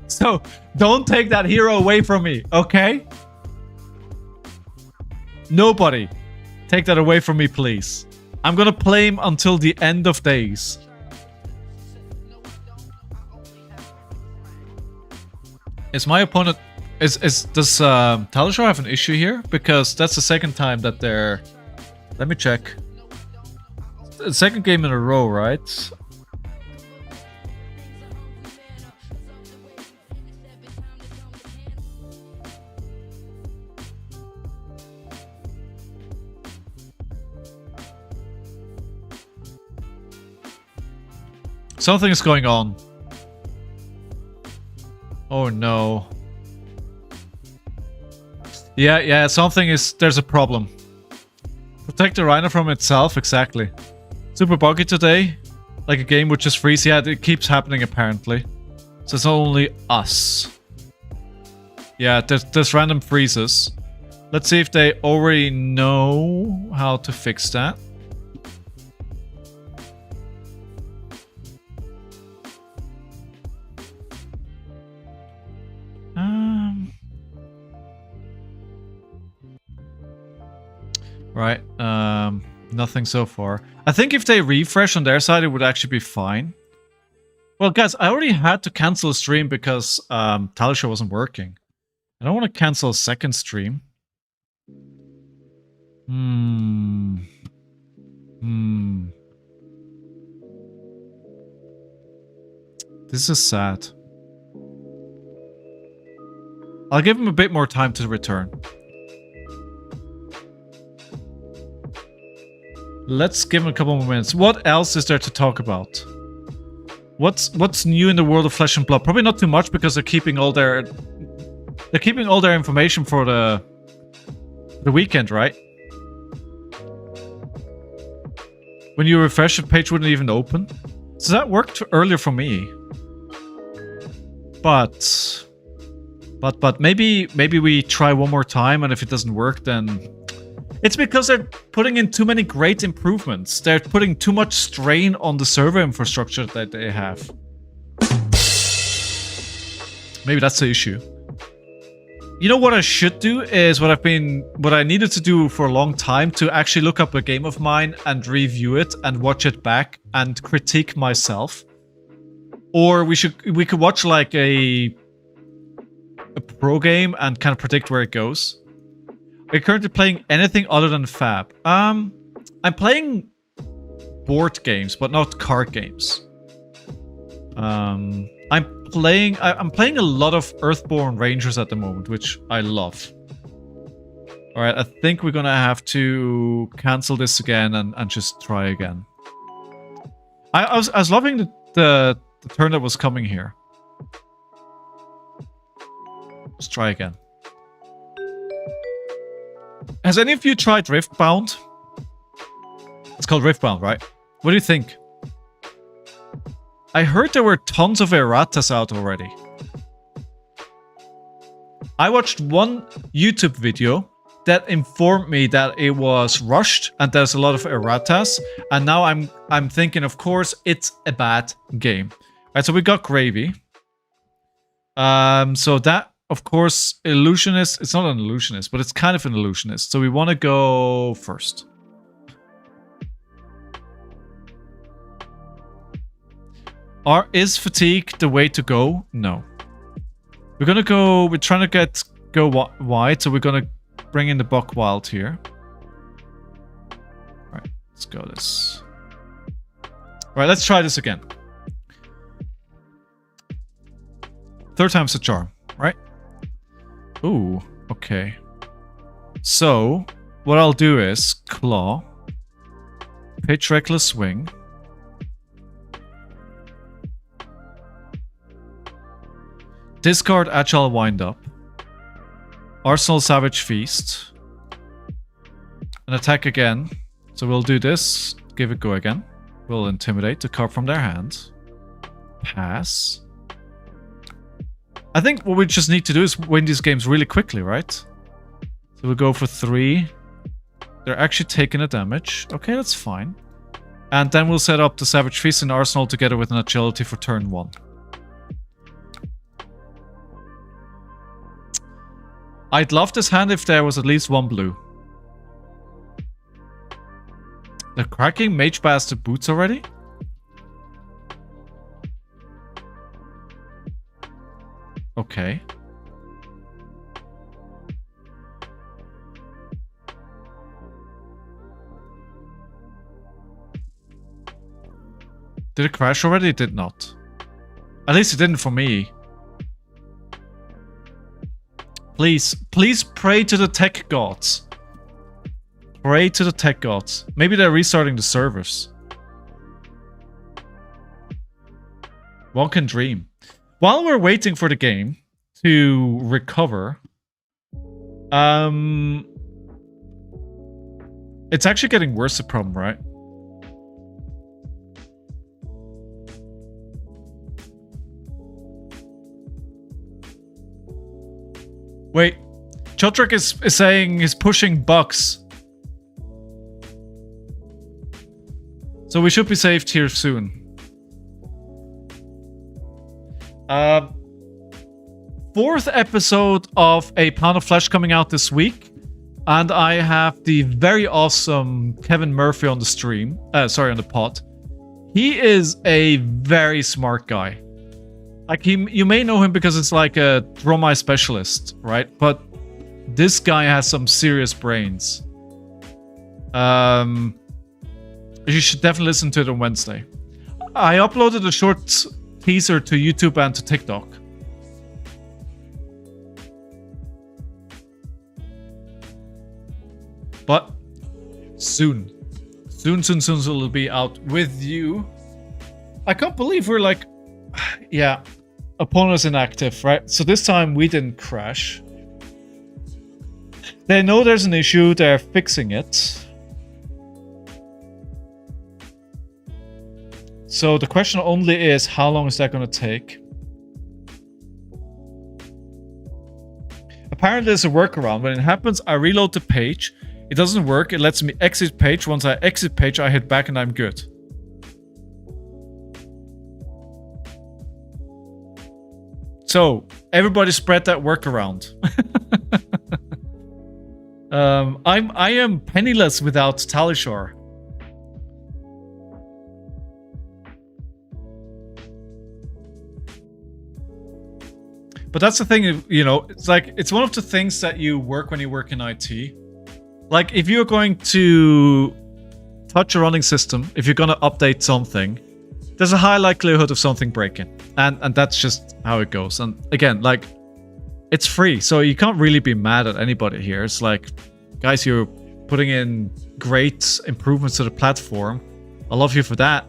So, don't take that hero away from me, okay? Nobody. Take that away from me, please. I'm gonna play him until the end of days. Is my opponent... does Talishar have an issue here? Because that's the second time that they're... Let me check. The second game in a row, right? Something is going on. Oh no. Yeah, something is... There's a problem. Protect the Rhinar from itself, exactly. Super buggy today. Like a game would just freeze. Yeah, it keeps happening apparently. So it's not only us. Yeah, there's random freezes. Let's see if they already know how to fix that. Right, nothing so far. I think if they refresh on their side, it would actually be fine. Well, guys, I already had to cancel a stream because Talishar wasn't working. I don't want to cancel a second stream. This is sad. I'll give him a bit more time to return. Let's give him a couple more minutes. What else is there to talk about? What's new in the world of Flesh and Blood? Probably not too much because they're keeping all their information for the weekend, right? When you refresh, the page wouldn't even open. So that worked earlier for me. But maybe we try one more time, and if it doesn't work, then it's because they're putting in too many great improvements. They're putting too much strain on the server infrastructure that they have. Maybe that's the issue. You know what I should do is what I needed to do for a long time, to actually look up a game of mine and review it and watch it back and critique myself. Or we could watch like a pro game and kind of predict where it goes. Are you currently playing anything other than Fab? I'm playing board games, but not card games. I'm playing a lot of Earthborn Rangers at the moment, which I love. Alright, I think we're gonna have to cancel this again and just try again. I was loving the turn that was coming here. Let's try again. Has any of you tried Riftbound? It's called Riftbound, right? What do you think? I heard there were tons of erratas out already. I watched one YouTube video that informed me that it was rushed and there's a lot of erratas, and now I'm thinking, of course, it's a bad game. Alright, so we got Gravy. So that, of course, Illusionist, it's not an Illusionist, but it's kind of an Illusionist. So we want to go first. Is Fatigue the way to go? No. We're trying to go wide, so we're gonna bring in the Buck Wild here. Alright, let's go this. Alright, let's try this again. Third time's the charm, right? Ooh, okay. So, what I'll do is Claw, pitch Reckless Swing, discard Agile Wind-Up, Arsenal Savage Feast, and attack again. So we'll do this, give it go again. We'll Intimidate the card from their hand. Pass. I think what we just need to do is win these games really quickly, right? So we'll go for 3. They're actually taking a damage. Okay, that's fine. And then we'll set up the Savage Feast and Arsenal together with an Agility for turn 1. I'd love this hand if there was at least one blue. They're cracking Mage Bastard Boots already? Okay. Did it crash already? It did not. At least it didn't for me. Please, please pray to the tech gods. Pray to the tech gods. Maybe they're restarting the servers. One can dream. While we're waiting for the game to recover, it's actually getting worse, the problem, right? Wait, Chotrick is saying he's pushing bucks. So we should be saved here soon. Fourth episode of A Pound of Flesh coming out this week. And I have the very awesome Kevin Murphy on the stream. Sorry, on the pod. He is a very smart guy. Like, you may know him because it's like a Dromai specialist, right? But this guy has some serious brains. You should definitely listen to it on Wednesday. I uploaded a short teaser to YouTube and to TikTok. But soon. Soon it'll be out with you. I can't believe we're like... Yeah. Opponent's inactive, right? So this time we didn't crash. They know there's an issue. They're fixing it. So the question only is, how long is that going to take? Apparently there's a workaround. When it happens, I reload the page. It doesn't work. It lets me exit page. Once I exit page, I hit back and I'm good. So, everybody spread that workaround. I am penniless without Talishar. But that's the thing, you know, it's like, it's one of the things that you work when you work in IT. Like, if you're going to touch a running system, if you're going to update something, there's a high likelihood of something breaking. And that's just how it goes. And again, like, it's free, so you can't really be mad at anybody here. It's like, guys, you're putting in great improvements to the platform. I love you for that.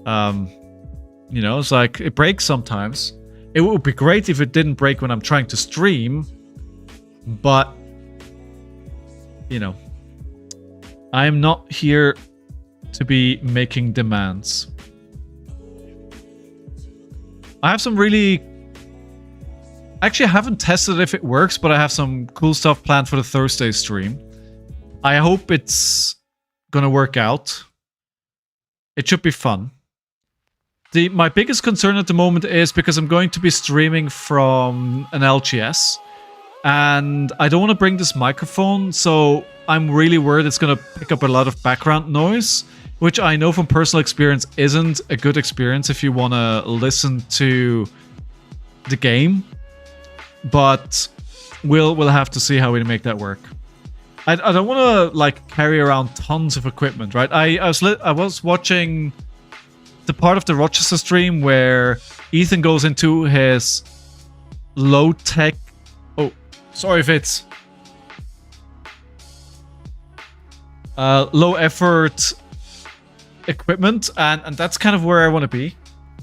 You know, it's like, it breaks sometimes. It would be great if it didn't break when I'm trying to stream, but, you know, I am not here to be making demands. I have some really... Actually, I haven't tested if it works, but I have some cool stuff planned for the Thursday stream. I hope it's gonna work out. It should be fun. My biggest concern at the moment is because I'm going to be streaming from an LGS, and I don't want to bring this microphone, so I'm really worried it's going to pick up a lot of background noise, which I know from personal experience isn't a good experience if you want to listen to the game, but we'll have to see how we make that work. I don't want to like carry around tons of equipment, right? I was watching the part of the Rochester stream where Ethan goes into his low-tech... Oh, sorry if it's... low-effort equipment, and that's kind of where I want to be.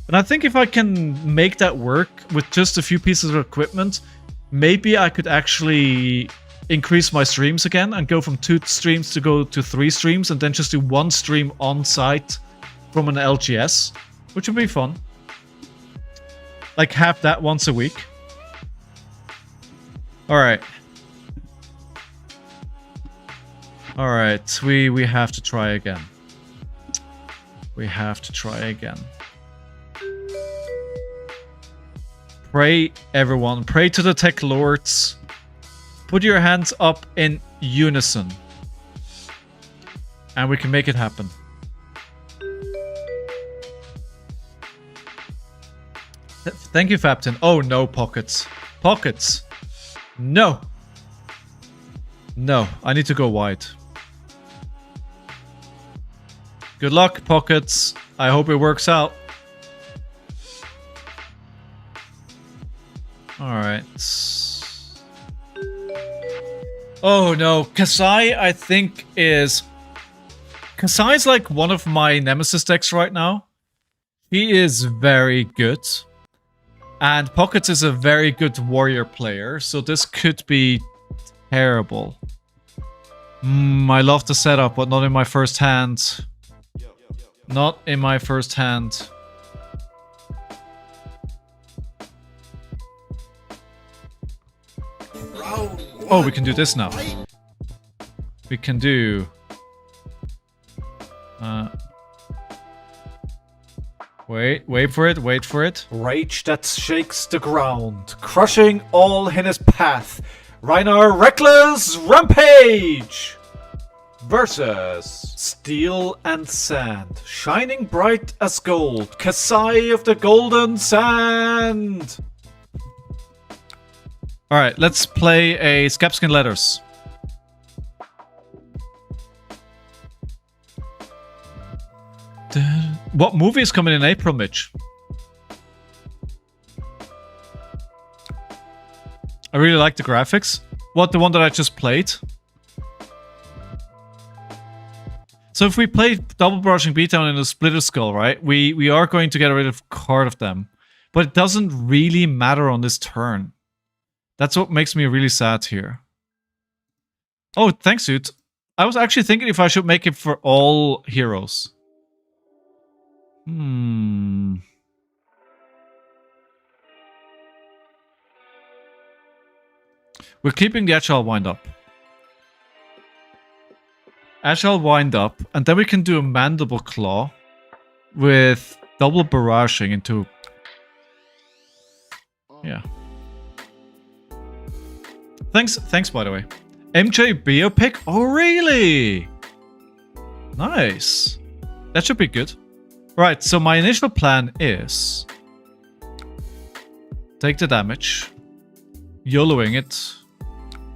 And I think if I can make that work with just a few pieces of equipment, maybe I could actually increase my streams again and go from 2 streams to go to 3 streams, and then just do 1 stream on-site from an LGS, which would be fun. Like, have that once a week. Alright. Alright, we have to try again. We have to try again. Pray, everyone. Pray to the tech lords. Put your hands up in unison. And we can make it happen. Thank you, Fapton. Oh no, Pockets. Pockets. No. No, I need to go wide. Good luck, Pockets. I hope it works out. Alright. Oh no, Kasai I think is... Kasai's like one of my nemesis decks right now. He is very good. And Pockets is a very good warrior player, so this could be terrible. I love the setup, but not in my first hand. Not in my first hand. Oh, we can do this now. We can do... Wait for it. Rage that shakes the ground, crushing all in his path. Rhinar Reckless Rampage! Versus Steel and Sand, shining bright as gold, Kasai of the Golden Sand! Alright, let's play a Scapskin Letters. What movie is coming in April, Mitch? I really like the graphics. What, the one that I just played? So if we play Double Brushing Beatdown in a Splitter Skull, right? We are going to get rid of a card of them. But it doesn't really matter on this turn. That's what makes me really sad here. Oh, thanks, dude. I was actually thinking if I should make it for all heroes. We're keeping the Agile Wind Up. Agile Wind Up, and then we can do a Mandible Claw with double barraging into... Yeah. Thanks by the way. MJ biopic? Oh, really? Nice. That should be good. Right, so my initial plan is... take the damage. YOLOing it.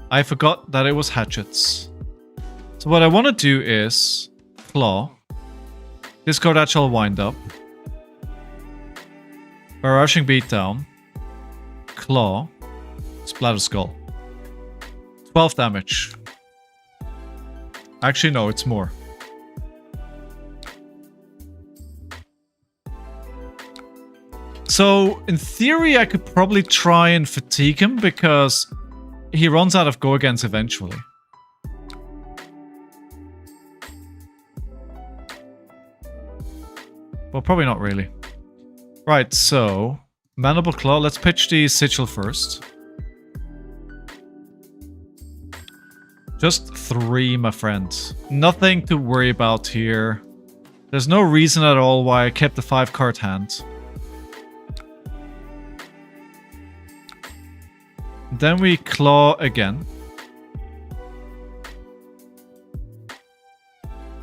I forgot that it was hatchets. So what I want to do is... claw. Discard Agile Wind Up. Barraging Beatdown. Claw. Splatter Skull. 12 damage. Actually, no, it's more. So, in theory, I could probably try and fatigue him because he runs out of go-against eventually. Well, probably not really. Right, so... Mandible Claw, let's pitch the Sigil first. Just 3, my friend. Nothing to worry about here. There's no reason at all why I kept the 5-card hand. Then we claw again.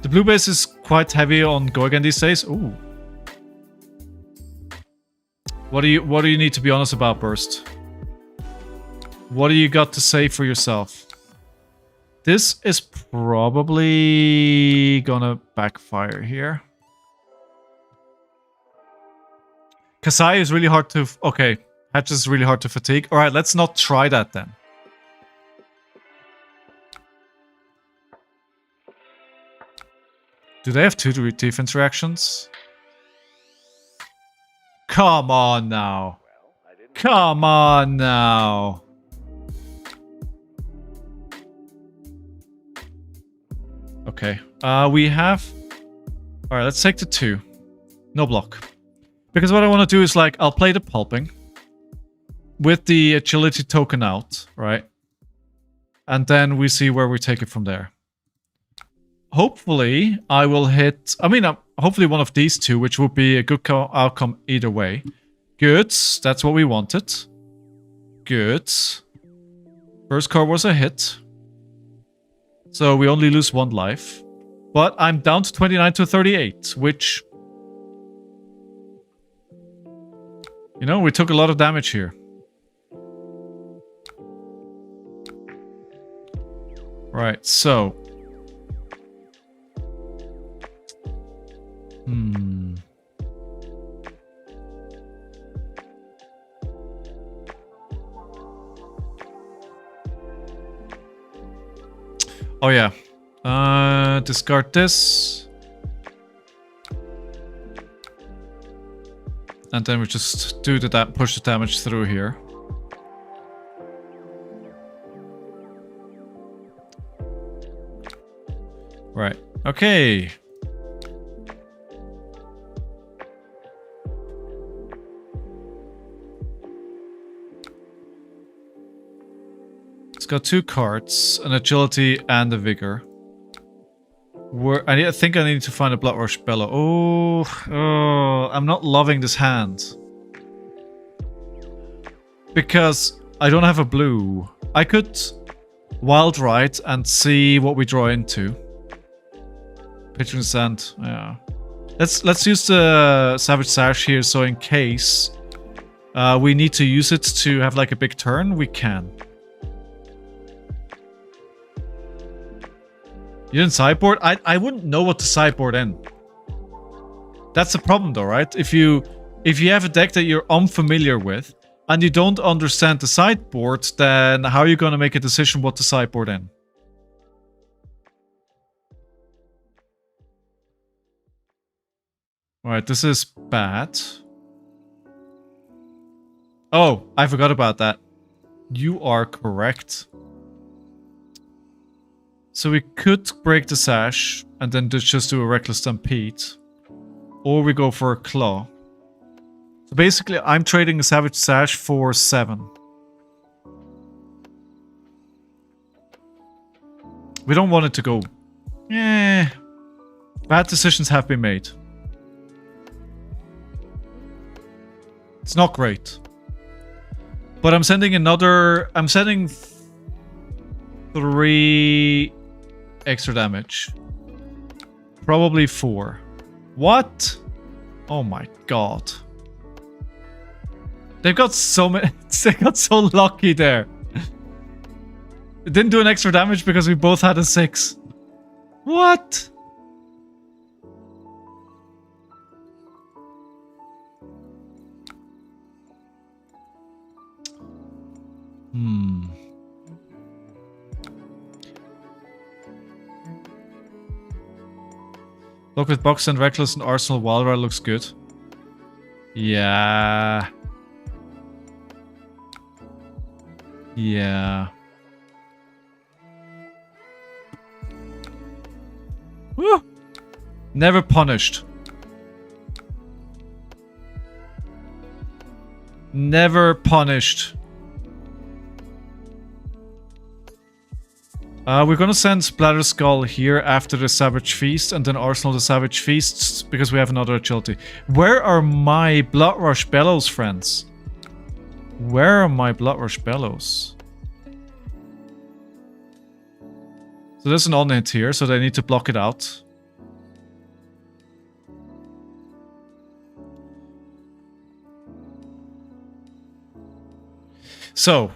The blue base is quite heavy on go again these days. Ooh. What do you need to be honest about, Burst? What do you got to say for yourself? This is probably gonna backfire here. Kasai is really hard to... Okay, Hatch is really hard to fatigue. Alright, let's not try that then. Do they have 2 defense reactions? Come on now. Come on now. Okay. We have... Alright, let's take the 2. No block. Because what I want to do is, like, I'll play the Pulping. With the Agility token out, right? And then we see where we take it from there. Hopefully, I will hit... I mean, hopefully one of these 2, which would be a good outcome either way. Good. That's what we wanted. Good. First card was a hit. So we only lose 1 life. But I'm down to 29 to 38, which... You know, we took a lot of damage here. Right, so... Oh yeah. Discard this. And then we just do push the damage through here. Right. Okay. It's got 2 cards, an agility and a vigor. I think I need to find a Bloodrush Bellow. Oh, I'm not loving this hand. Because I don't have a blue. I could Wild Ride and see what we draw into. Patron Sand, yeah. Let's use the Savage Sash here, so in case we need to use it to have like a big turn, we can. You didn't sideboard? I wouldn't know what to sideboard in. That's the problem though, right? If you have a deck that you're unfamiliar with and you don't understand the sideboard, then how are you going to make a decision what to sideboard in? Alright, this is bad. Oh, I forgot about that. You are correct. So we could break the Sash and then just do a Reckless Stampede. Or we go for a Claw. So basically, I'm trading a Savage Sash for 7. We don't want it to go... Bad decisions have been made. It's not great. But I'm sending another... I'm sending 3 extra damage. Probably 4. What? Oh my god. They've got so many... They got so lucky there. It didn't do an extra damage because we both had a 6. What? Block with Box and Reckless and Arsenal Wild Ride looks good. Yeah. Yeah. Woo! Never punished. Never punished. We're gonna send Splatter Skull here after the Savage Feast and then Arsenal the Savage Feasts because we have another agility. Where are my Bloodrush Bellows, friends? Where are my Bloodrush Bellows? So there's an on-hit here, so they need to block it out. So,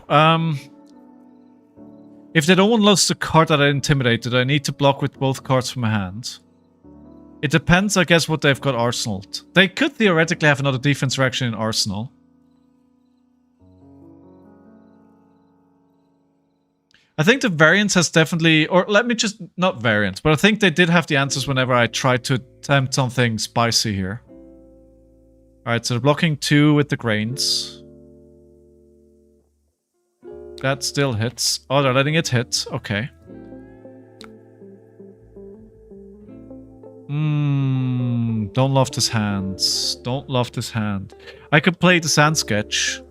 if they don't lose the card that I intimidated, I need to block with both cards from my hand. It depends, I guess, what they've got arsenaled. They could theoretically have another defense reaction in Arsenal. I think the variance has definitely... Or let me just... Not variance, but I think they did have the answers whenever I tried to attempt something spicy here. Alright, so they're blocking 2 with the grains. That still hits. Oh, they're letting it hit. Okay. Don't love this hand. Don't love this hand. I could play the Sand Sketch.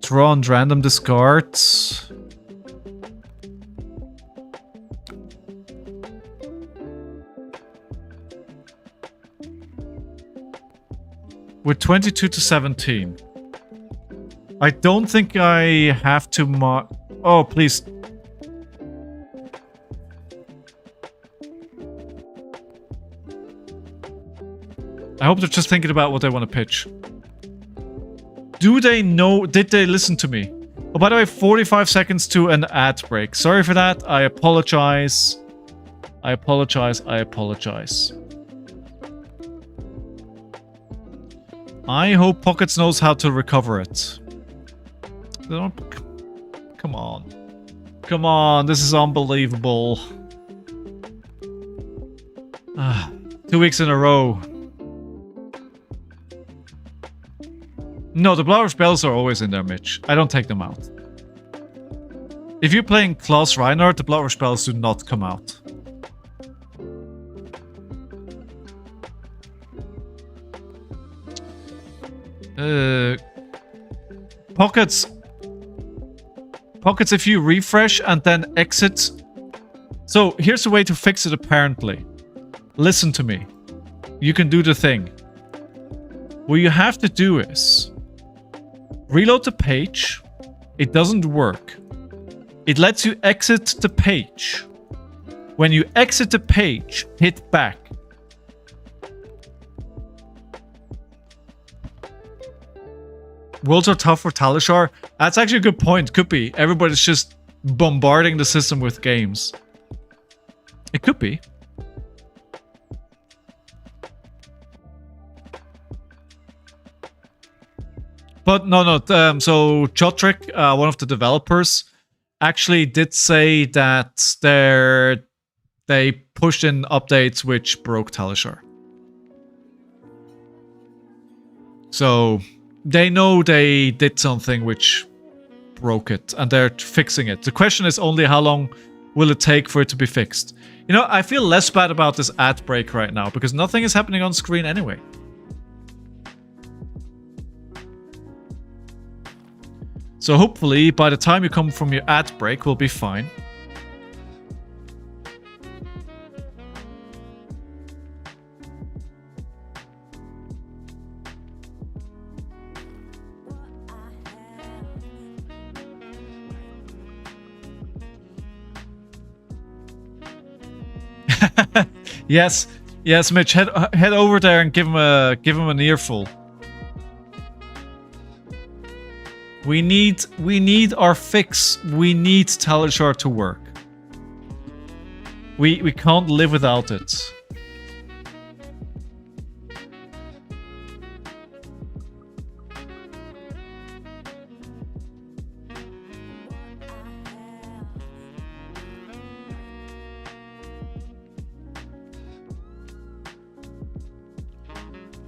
Draw and random discards. We're 22 to 17. I don't think I have to Oh, please. I hope they're just thinking about what they want to pitch. Do they know? Did they listen to me? Oh, by the way, 45 seconds to an ad break. Sorry for that. I apologize. I apologize. I apologize. I hope Pockets knows how to recover it. Come on. Come on, this is unbelievable. 2 weeks in a row. No, the Blower spells are always in there, Mitch. I don't take them out. If you're playing Klaus Rhinar, the Blower spells do not come out. Pockets. Pockets, if you refresh and then exit. So, here's a way to fix it, apparently. Listen to me. You can do the thing. What you have to do is reload the page. It doesn't work. It lets you exit the page. When you exit the page, hit back. Worlds are tough for Talishar. That's actually a good point. Could be. Everybody's just bombarding the system with games. It could be. But no. So Chotrick, one of the developers, actually did say that they pushed in updates which broke Talishar. So they know they did something which broke it, and they're fixing it. The question is only how long will it take for it to be fixed. You know, I feel less bad about this ad break right now, because nothing is happening on screen anyway. So hopefully, by the time you come from your ad break, we'll be fine. Yes, Mitch, head over there and give him an earful. We need our fix. We need Talishar to work. We can't live without it.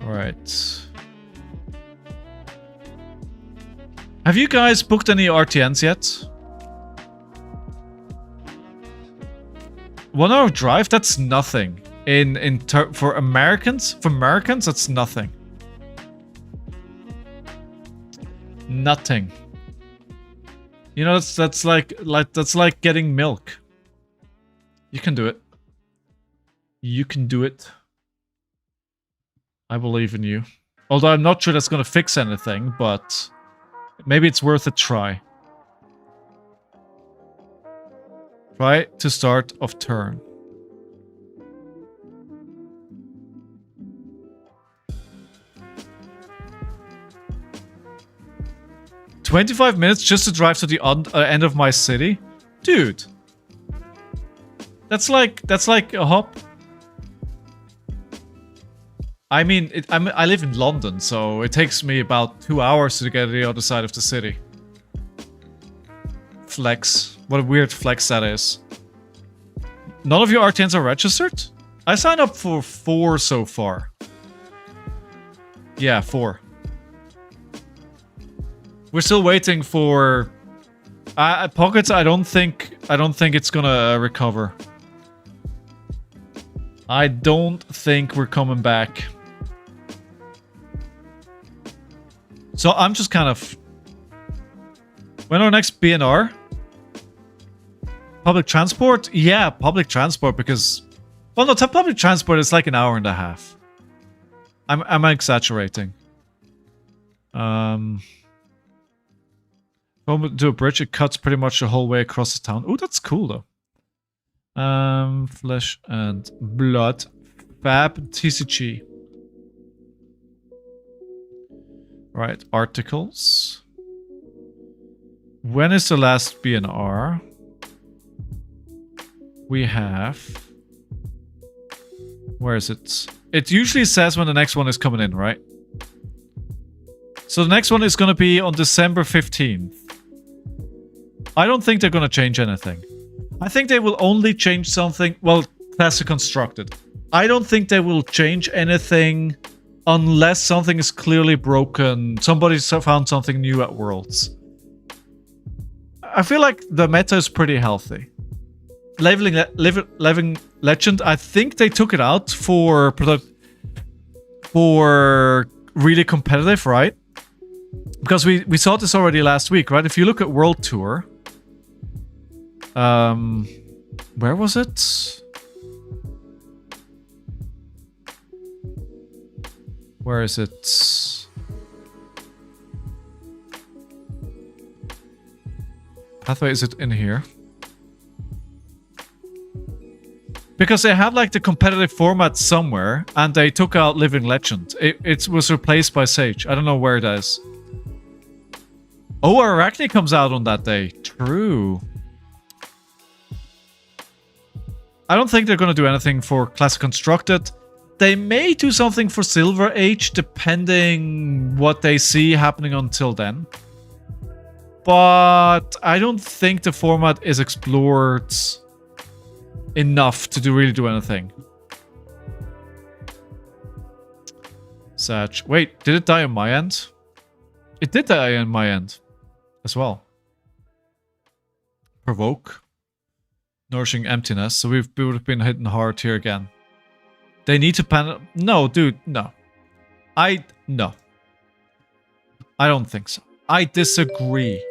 All right. Have you guys booked any RTNs yet? 1 hour drive? That's nothing. For Americans, that's nothing. Nothing. You know, that's like getting milk. You can do it. You can do it. I believe in you. Although I'm not sure that's gonna fix anything, but maybe it's worth a try. Try to start of turn. "25 minutes just to drive to the end of my city? Dude. That's like a hop. I mean, I live in London, so it takes me about 2 hours to get to the other side of the city. Flex. What a weird flex that is. None of your RTNs are registered? I signed up for 4 so far. Yeah, 4. We're still waiting for Pockets. I don't think it's gonna recover. I don't think we're coming back. So I'm just kind of... When our next BNR? Public transport? Yeah, public transport, because... Well, no, public transport is like an hour and a half. I'm exaggerating. Going to a bridge, it cuts pretty much the whole way across the town. Oh, that's cool, though. Flesh and blood. Fab TCG. Right, articles. When is the last BNR? We have... Where is it? It usually says when the next one is coming in, right? So the next one is going to be on December 15th. I don't think they're going to change anything. I think they will only change something... Well, Classic Constructed. I don't think they will change anything unless something is clearly broken. Somebody's found something new at Worlds. I feel like the meta is pretty healthy. Living Legend, I think they took it out for really competitive, right? Because we saw this already last week, right? If you look at World Tour, where was it? Where is it? Pathway, is it in here? Because they have like the competitive format somewhere, and they took out Living Legend. It was replaced by Sage. I don't know where it is. Oh, Arachne comes out on that day. True. I don't think they're going to do anything for Classic Constructed. They may do something for Silver Age, depending what they see happening until then. But I don't think the format is explored enough to really do anything. Sag. Wait, did it die on my end? It did die on my end as well. Provoke. Nourishing Emptiness. So we would have been hitting hard here again. They need to pan... No, dude, no. No. I don't think so. I disagree.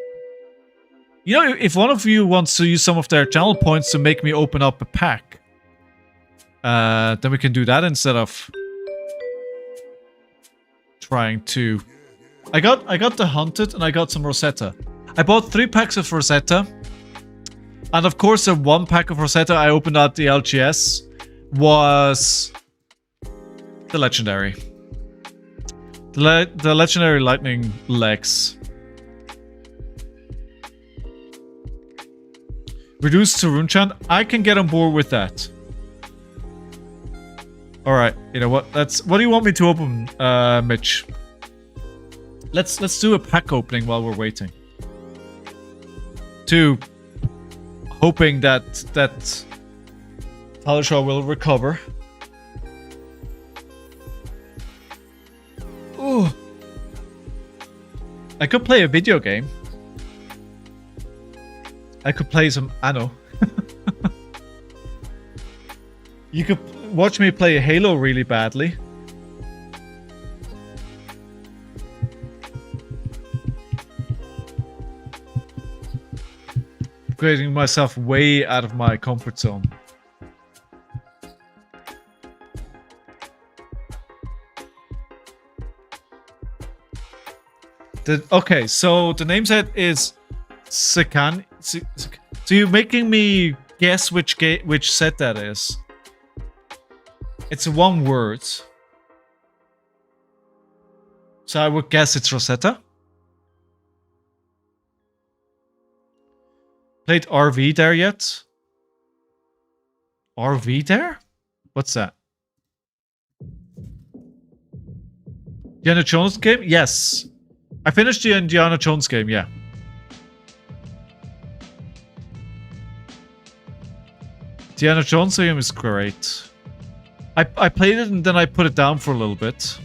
You know, if one of you wants to use some of their channel points to make me open up a pack, then we can do that instead of trying to... I got the Hunted and I got some Rosetta. I bought 3 packs of Rosetta. And of course, the 1 pack of Rosetta I opened at the LGS was the Legendary. The Legendary Lightning Legs. Reduced to Runechant. I can get on board with that. Alright, you know what? What do you want me to open, Mitch? Let's do a pack opening while we're waiting. Hoping that Talishar will recover. Ooh. I could play a video game. I could play some Anno. You could watch me play Halo really badly. Getting myself way out of my comfort zone. Okay, so the name set is Sikan. So you're making me guess which set that is. It's 1 word. So I would guess it's Rosetta. Played RV there yet? RV there? What's that? Indiana Jones game? Yes. I finished the Indiana Jones game, yeah. Indiana Jones game is great. I played it and then I put it down for a little bit.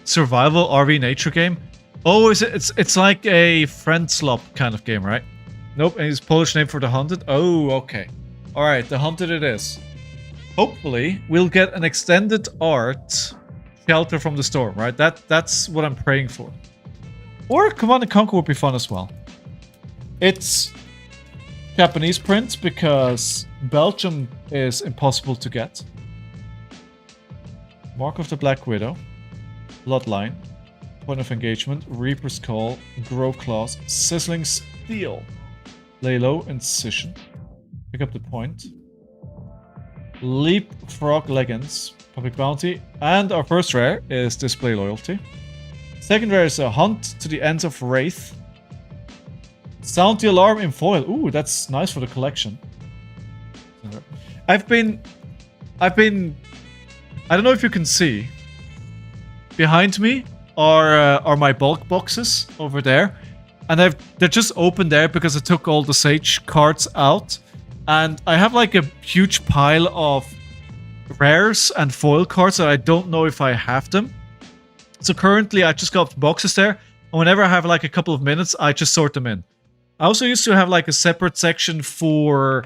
Survival RV nature game? Oh, it's like a friend slop kind of game, right? Nope, and it's Polish name for the Hunted. Oh, okay. Alright, the Hunted it is. Hopefully, we'll get an extended art Shelter from the Storm, right? That's what I'm praying for. Or Command & Conquer would be fun as well. It's Japanese print because Belgium is impossible to get. Mark of the Black Widow. Bloodline. Point of Engagement. Reaper's Call. Grow Claws. Sizzling Steel. Lay low. Incision. Pick up the point. Leapfrog Leggings. Public Bounty. And our first rare is Display Loyalty. Second rare is a Hunt to the Ends of Wraith. Sound the Alarm in foil. Ooh, that's nice for the collection. I've been I don't know if you can see. Behind me are my bulk boxes over there. And they're just open there because I took all the Sage cards out. And I have like a huge pile of rares and foil cards that I don't know if I have them. So currently I just got boxes there. And whenever I have like a couple of minutes, I just sort them in. I also used to have like a separate section for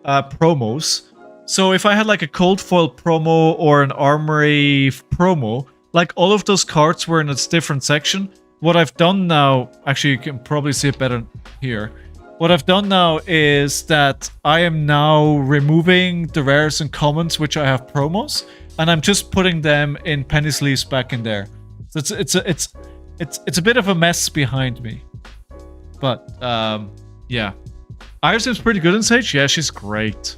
promos. So if I had like a cold foil promo or an armory promo, like all of those cards were in a different section. What I've done now, actually you can probably see it better here. What I've done now is that I am now removing the rares and commons which I have promos, and I'm just putting them in penny sleeves back in there. So it's a bit of a mess behind me. But yeah. Iris seems pretty good in Sage. Yeah, she's great.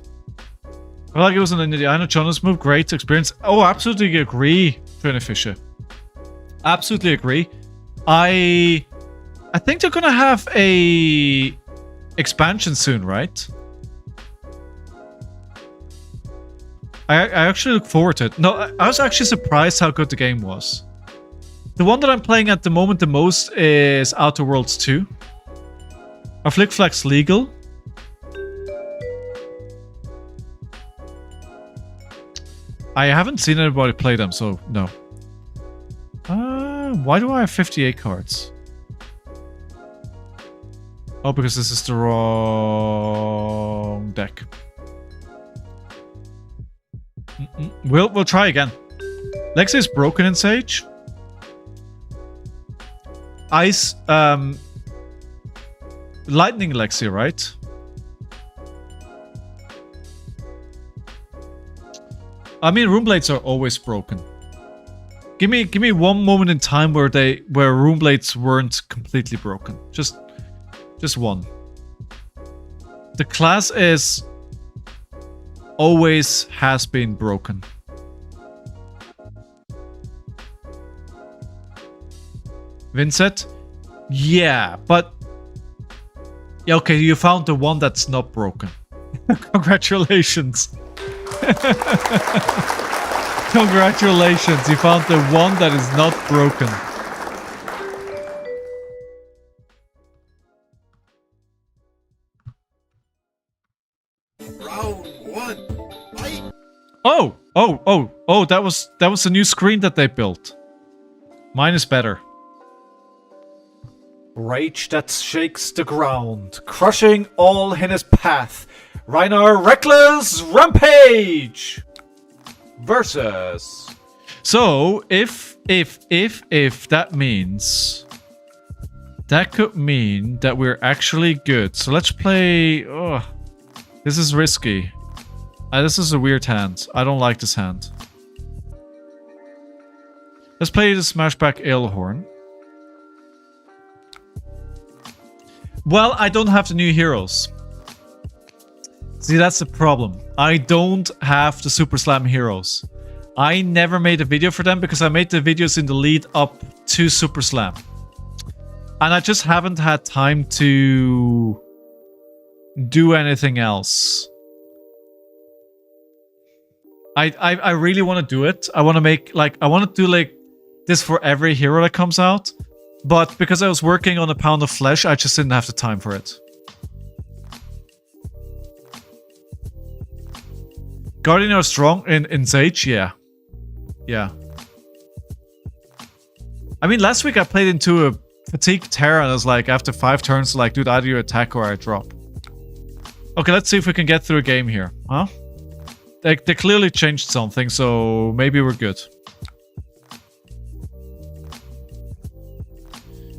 I feel like it was an Indiana Jones move. Great experience. Oh, absolutely agree, Trini Fisher. Absolutely agree. I think they're gonna have a expansion soon, right? I actually look forward to it. No, I was actually surprised how good the game was. The one that I'm playing at the moment the most is Outer Worlds 2. Are Flick Flacks legal? I haven't seen anybody play them, so no. Why do I have 58 cards? Oh, because this is the wrong deck. We'll try again. Lexi is broken in Sage. Ice, Lightning Lexi, right? I mean, Rune Blades are always broken. Give me one moment in time where Rune Blades weren't completely broken. Just one. The class is always has been broken. Vincent? Yeah, but yeah, okay, you found the one that's not broken. Congratulations. Congratulations, you found the one that is not broken. Round one, fight! Oh, that was a new screen that they built. Mine is better. Rage that shakes the ground, crushing all in his path. Rhinar Reckless Rampage versus. So if that means that could mean that we're actually good. So let's play. Oh, this is risky. This is a weird hand. I don't like this hand. Let's play the Smashback Alehorn. Well, I don't have the new heroes. See, that's the problem. I don't have the Super Slam heroes. I never made a video for them because I made the videos in the lead up to Super Slam. And I just haven't had time to do anything else. I really want to do it. I want to make, like, I want to do, like, this for every hero that comes out. But because I was working on a pound of flesh, I just didn't have the time for it. Guardian are strong in Sage? Yeah. Yeah. I mean, last week I played into a Fatigue Terra and I was like, after 5 turns, like, dude, either you attack or I drop. Okay, let's see if we can get through a game here. Huh? They clearly changed something, so maybe we're good.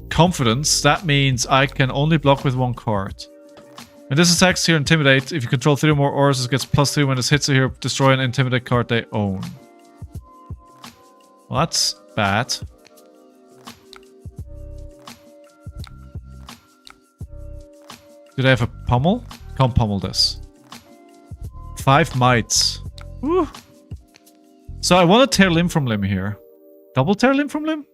Confidence, that means I can only block with 1 card. And this attacks here, Intimidate. If you control 3 or more auras, it gets +3 when this hits a hero. Destroy an Intimidate card they own. Well, that's bad. Do they have a pummel? Can't pummel this. 5 mites. Woo. So I want to tear limb from limb here. Double tear limb from limb?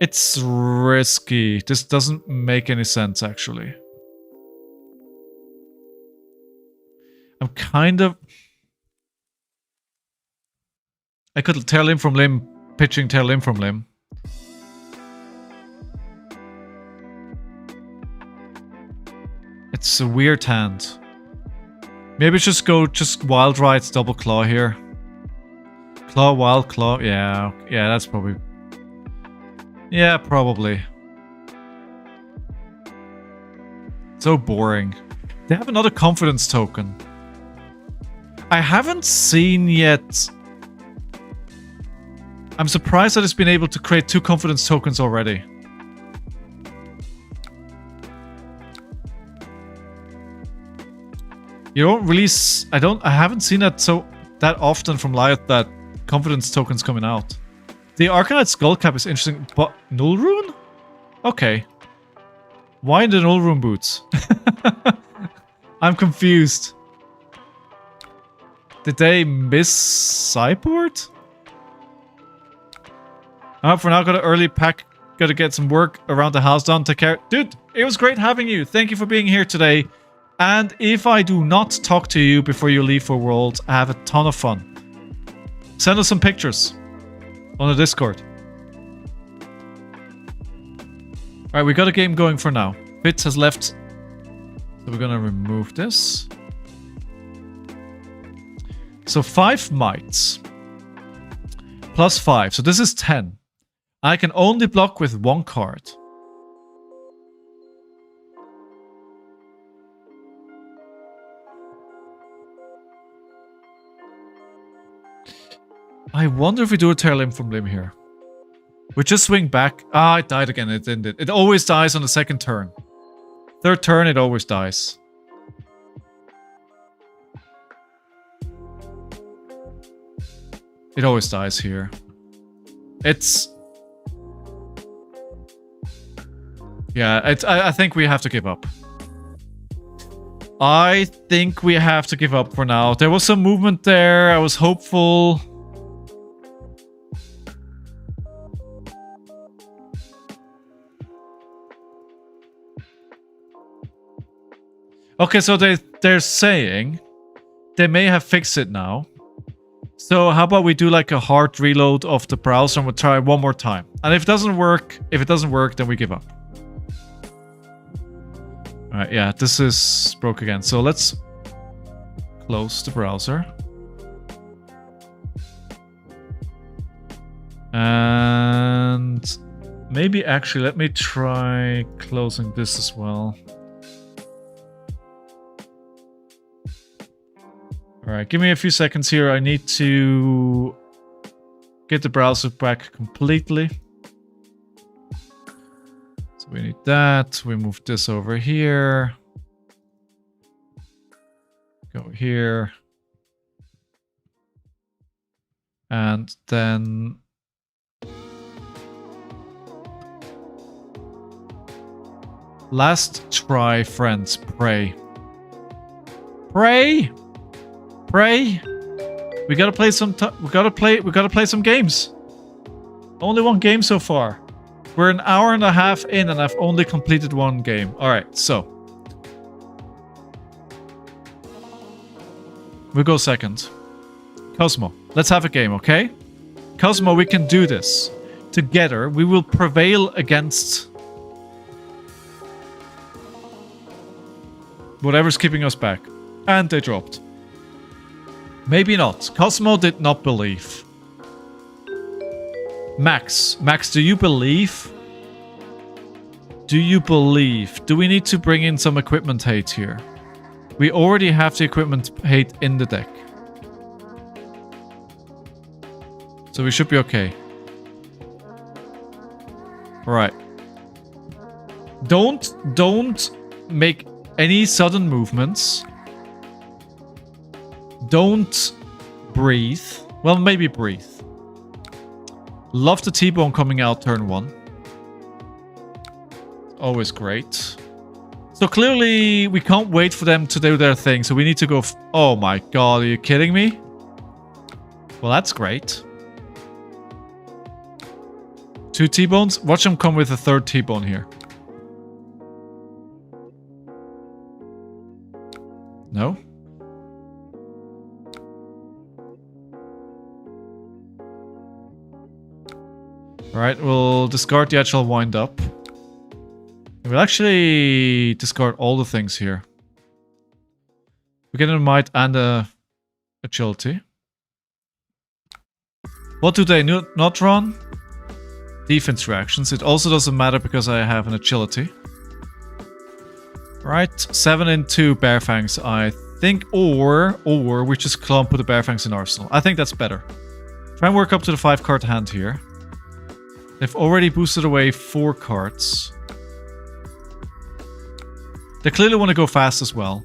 It's risky. This doesn't make any sense, actually. I'm kind of... I could tear limb from limb, pitching tear limb from limb. It's a weird hand. Maybe just go Wild Rides double claw here. Claw, wild claw. Yeah, that's probably... Yeah, probably. So boring. They have another confidence token. I haven't seen yet... I'm surprised that it's been able to create 2 confidence tokens already. You don't release... I haven't seen that that often from Lyot, that confidence tokens coming out. The Arcanite Skullcap is interesting, but Null Rune? Okay. Why the Null Rune boots? I'm confused. Did they miss sideboard? For now, got an early pack. Gotta get some work around the house done. Take care. Dude, it was great having you. Thank you for being here today. And if I do not talk to you before you leave for Worlds, I have a ton of fun. Send us some pictures on the Discord. Alright, we got a game going for now. Fitz has left. So we're gonna remove this. So 5 mites. Plus 5. So this is 10. I can only block with 1 card. I wonder if we do a tear limb from limb here. We just swing back. Ah, it died again. It ended. It always dies on the 2nd turn. 3rd turn, it always dies. It always dies here. It's... Yeah, I think we have to give up. I think we have to give up for now. There was some movement there. I was hopeful. Okay, so they're saying they may have fixed it now. So how about we do like a hard reload of the browser and we'll try one more time. And if it doesn't work, then we give up. Alright, yeah, this is broke again. So let's close the browser. And maybe actually let me try closing this as well. Alright, give me a few seconds here. I need to get the browser back completely. So we need that. We move this over here. Go here. And then... Last try, friends. Pray. Pray! Pray. We gotta play some. We gotta play some games. Only 1 game so far. We're an hour and a half in, and I've only completed 1 game. All right, so we go second. Cosmo, let's have a game, okay? Cosmo, we can do this together. We will prevail against whatever's keeping us back. And they dropped. Maybe not. Cosmo did not believe. Max, do you believe? Do you believe? Do we need to bring in some equipment hate here? We already have the equipment hate in the deck. So we should be okay. Alright. Don't make any sudden movements. Don't breathe. Well, maybe breathe. Love the T-Bone coming out turn 1. Always great. So clearly, we can't wait for them to do their thing. So we need to go... Oh my god, are you kidding me? Well, that's great. 2 T-Bones. Watch them come with a 3rd T-Bone here. No? Alright, we'll discard the actual wind up. We'll actually discard all the things here. We get a might and a agility. What do they not run? Defense reactions. It also doesn't matter because I have an agility. Right, 7 into Bear Fangs, I think, or we just clump with the Bear Fangs in Arsenal. I think that's better. Try and work up to the 5-card hand here. They've already boosted away 4 cards. They clearly want to go fast as well.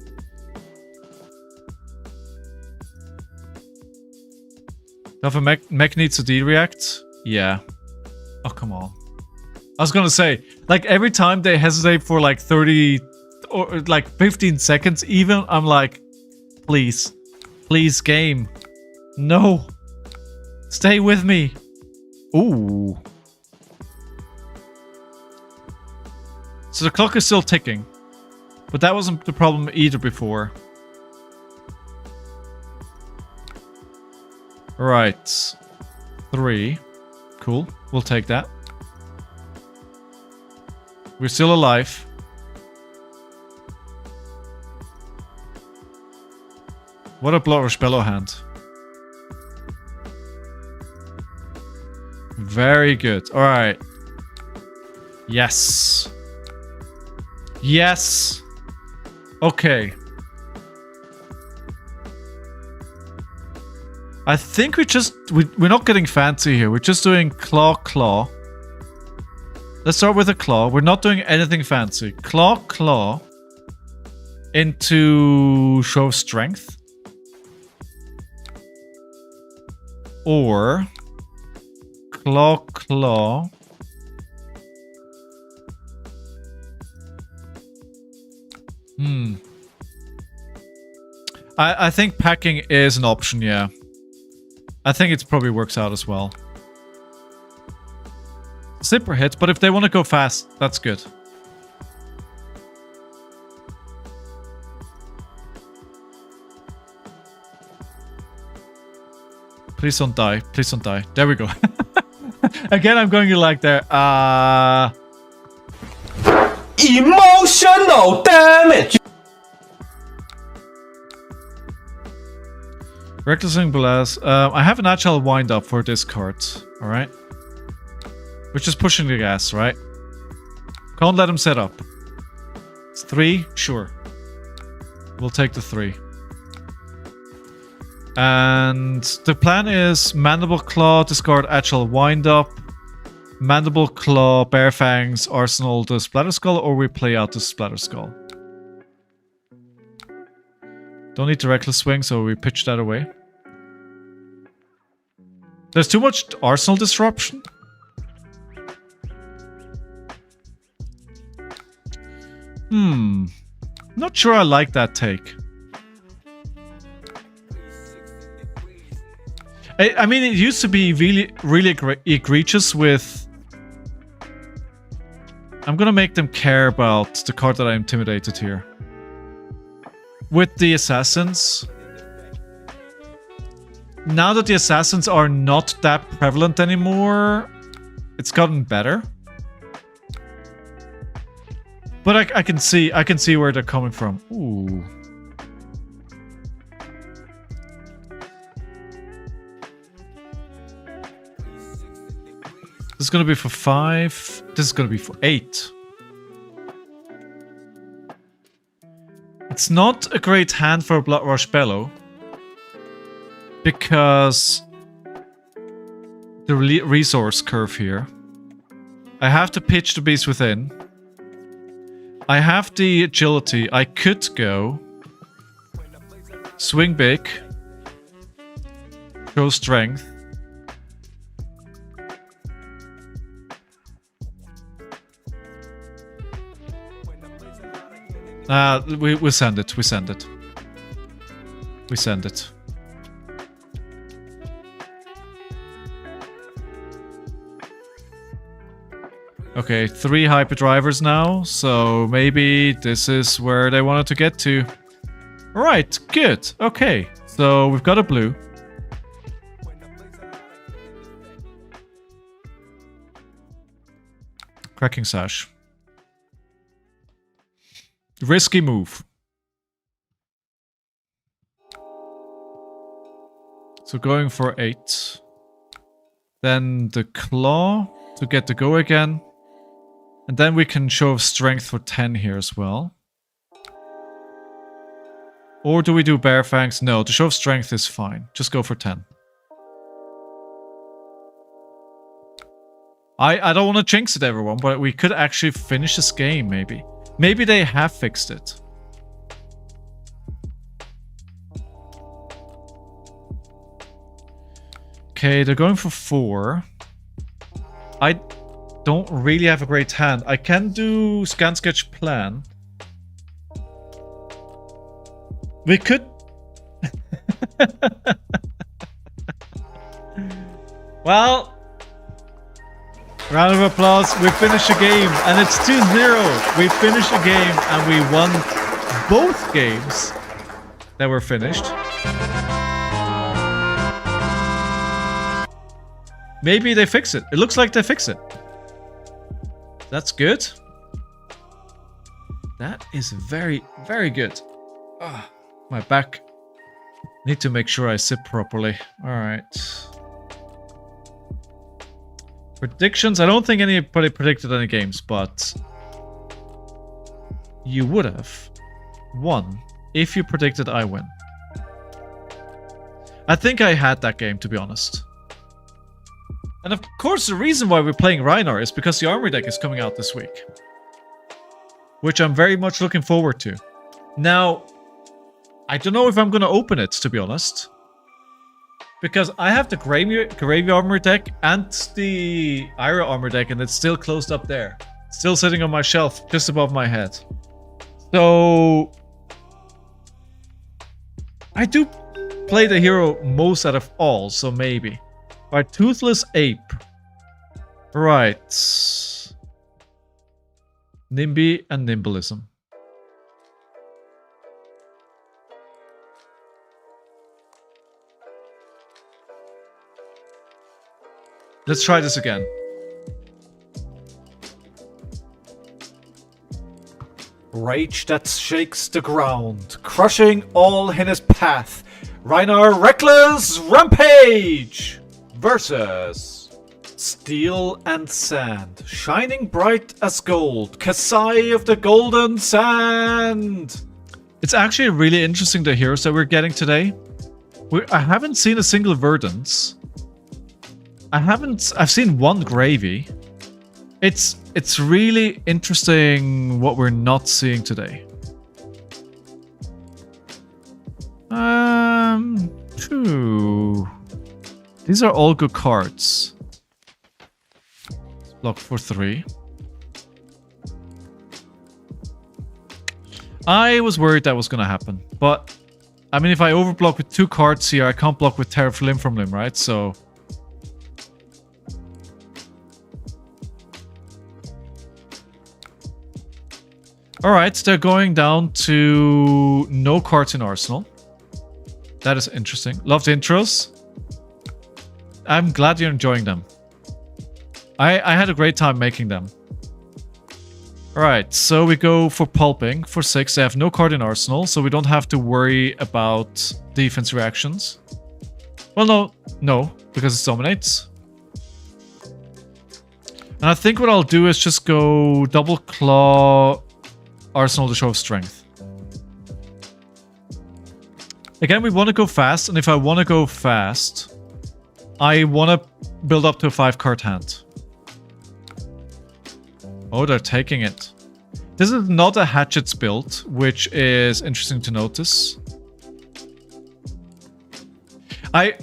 If a mech needs to D-react? Yeah. Oh, come on. I was gonna say, like, every time they hesitate for like 30 or like 15 seconds even, I'm like, please. Please, game. No. Stay with me. Ooh. So the clock is still ticking. But that wasn't the problem either before. Right. 3. Cool. We'll take that. We're still alive. What a Bloodrush Bellow hand. Very good. Alright. Yes. Yes. Okay. I think we're not getting fancy here. We're just doing claw. Let's start with a claw. We're not doing anything fancy. Claw into show of strength. Or claw. I think packing is an option, yeah. I think it probably works out as well. Zipper hit, but if they want to go fast, that's good. Please don't die. Please don't die. There we go. Again, I'm going to like there. Emotional damage! Reckless Blast. I have an agile wind up for this card. Alright. We're just pushing the gas, right? Can't let him set up. It's 3? Sure. We'll take the 3. And the plan is Mandible Claw, discard agile wind up. Mandible Claw, Bear Fangs, Arsenal, the Splatter Skull, or we play out the Splatter Skull. Don't need the Reckless Swing, so we pitch that away. There's too much Arsenal disruption. Not sure I like that take. I mean, it used to be really egregious with... I'm gonna make them care about the card that I intimidated here. With the assassins. Now that the assassins are not that prevalent anymore, it's gotten better. But I can see where they're coming from. Ooh. This is gonna be for 5. This is gonna be for 8. It's not a great hand for a Bloodrush Bellow. Because the resource curve here. I have to pitch the beast within. I have the agility. I could go swing big, show strength. We send it. We send it. We send it. Okay, 3 hyperdrivers now, so maybe this is where they wanted to get to. Alright, good. Okay, so we've got a blue. Cracking Sash. Risky move. So going for 8. Then the claw to get the go again. And then we can show strength for 10 here as well. Or do we do bare fangs? No, the show of strength is fine. Just go for 10. I don't want to jinx it, everyone, but we could actually finish this game, maybe. Maybe they have fixed it. Okay, they're going for 4. I don't really have a great hand. I can do scan, sketch, plan. We could... Well... Round of applause. We finished a game, and it's 2-0. We finished a game, and we won both games that were finished. Maybe they fix it. It looks like they fix it. That's good. That is very, very good. My back. Need to make sure I sit properly. Alright. Predictions. I don't think anybody predicted any games, but you would have won if you predicted I win. I think I had that game, to be honest. And of course, the reason why we're playing Rhinar is because the Armory Deck is coming out this week. Which I'm very much looking forward to. Now, I don't know if I'm going to open it, to be honest. Because I have the Gravy Armory Deck and the Ira Armory Deck, and it's still closed up there. Still sitting on my shelf, just above my head. So... I do play the hero most out of all, so maybe. Right, Toothless Ape. Right. NIMBY and Nimbalism. Let's try this again. Rage that shakes the ground, crushing all in his path. Rhinar Reckless Rampage versus Steel and Sand, shining bright as gold, Kasai of the Golden Sand. It's actually really interesting, the heroes that we're getting today. I haven't seen a single Verdance. I've seen one Gravy. It's really interesting what we're not seeing today. These are all good cards. Block for 3. I was worried that was gonna happen, but I mean, if I overblock with 2 cards here, I can't block with Terror Limb from Limb, right? So. Alright, they're going down to no cards in Arsenal. That is interesting. Love the intros. I'm glad you're enjoying them. I had a great time making them. Alright, so we go for Pulping for 6. They have no card in Arsenal, so we don't have to worry about defense reactions. Well, no, because it dominates. And I think what I'll do is just go Double Claw... Arsenal to show strength. Again, we want to go fast, and if I want to go fast, I want to build up to a 5-card hand. Oh, they're taking it. This is not a Hatchets build, which is interesting to notice.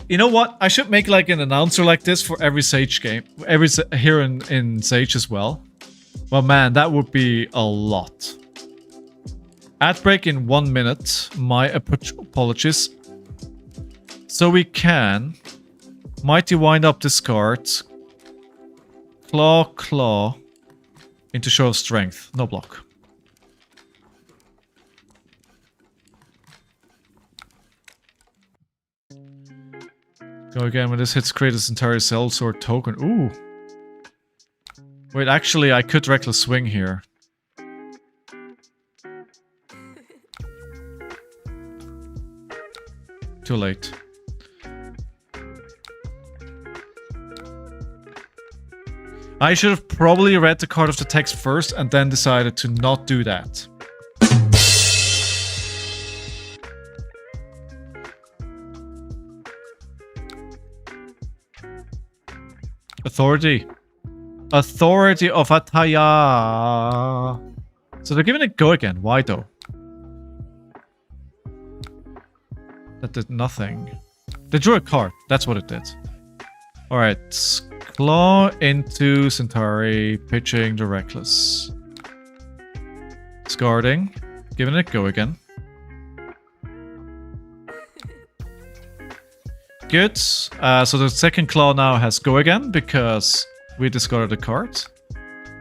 You know what? I should make like an announcer like this for every Sage game, every here in Sage as well. Well, man, that would be a lot. Ad break in 1 minute. My apologies. So we can Mighty Wind Up this card. Claw into Show of Strength. No block. Go again when this hits, create this entire Sellsword token. Ooh. Wait, actually I could Reckless Swing here. Too late. I should have probably read the card of the text first and then decided to not do that. Authority. Authority of Ataya. So they're giving it go again. Why though? That did nothing. They drew a card. That's what it did. Alright. Claw into Centauri. Pitching the Reckless. Discarding. Giving it go again. Good. So the second claw now has go again because we discarded a card.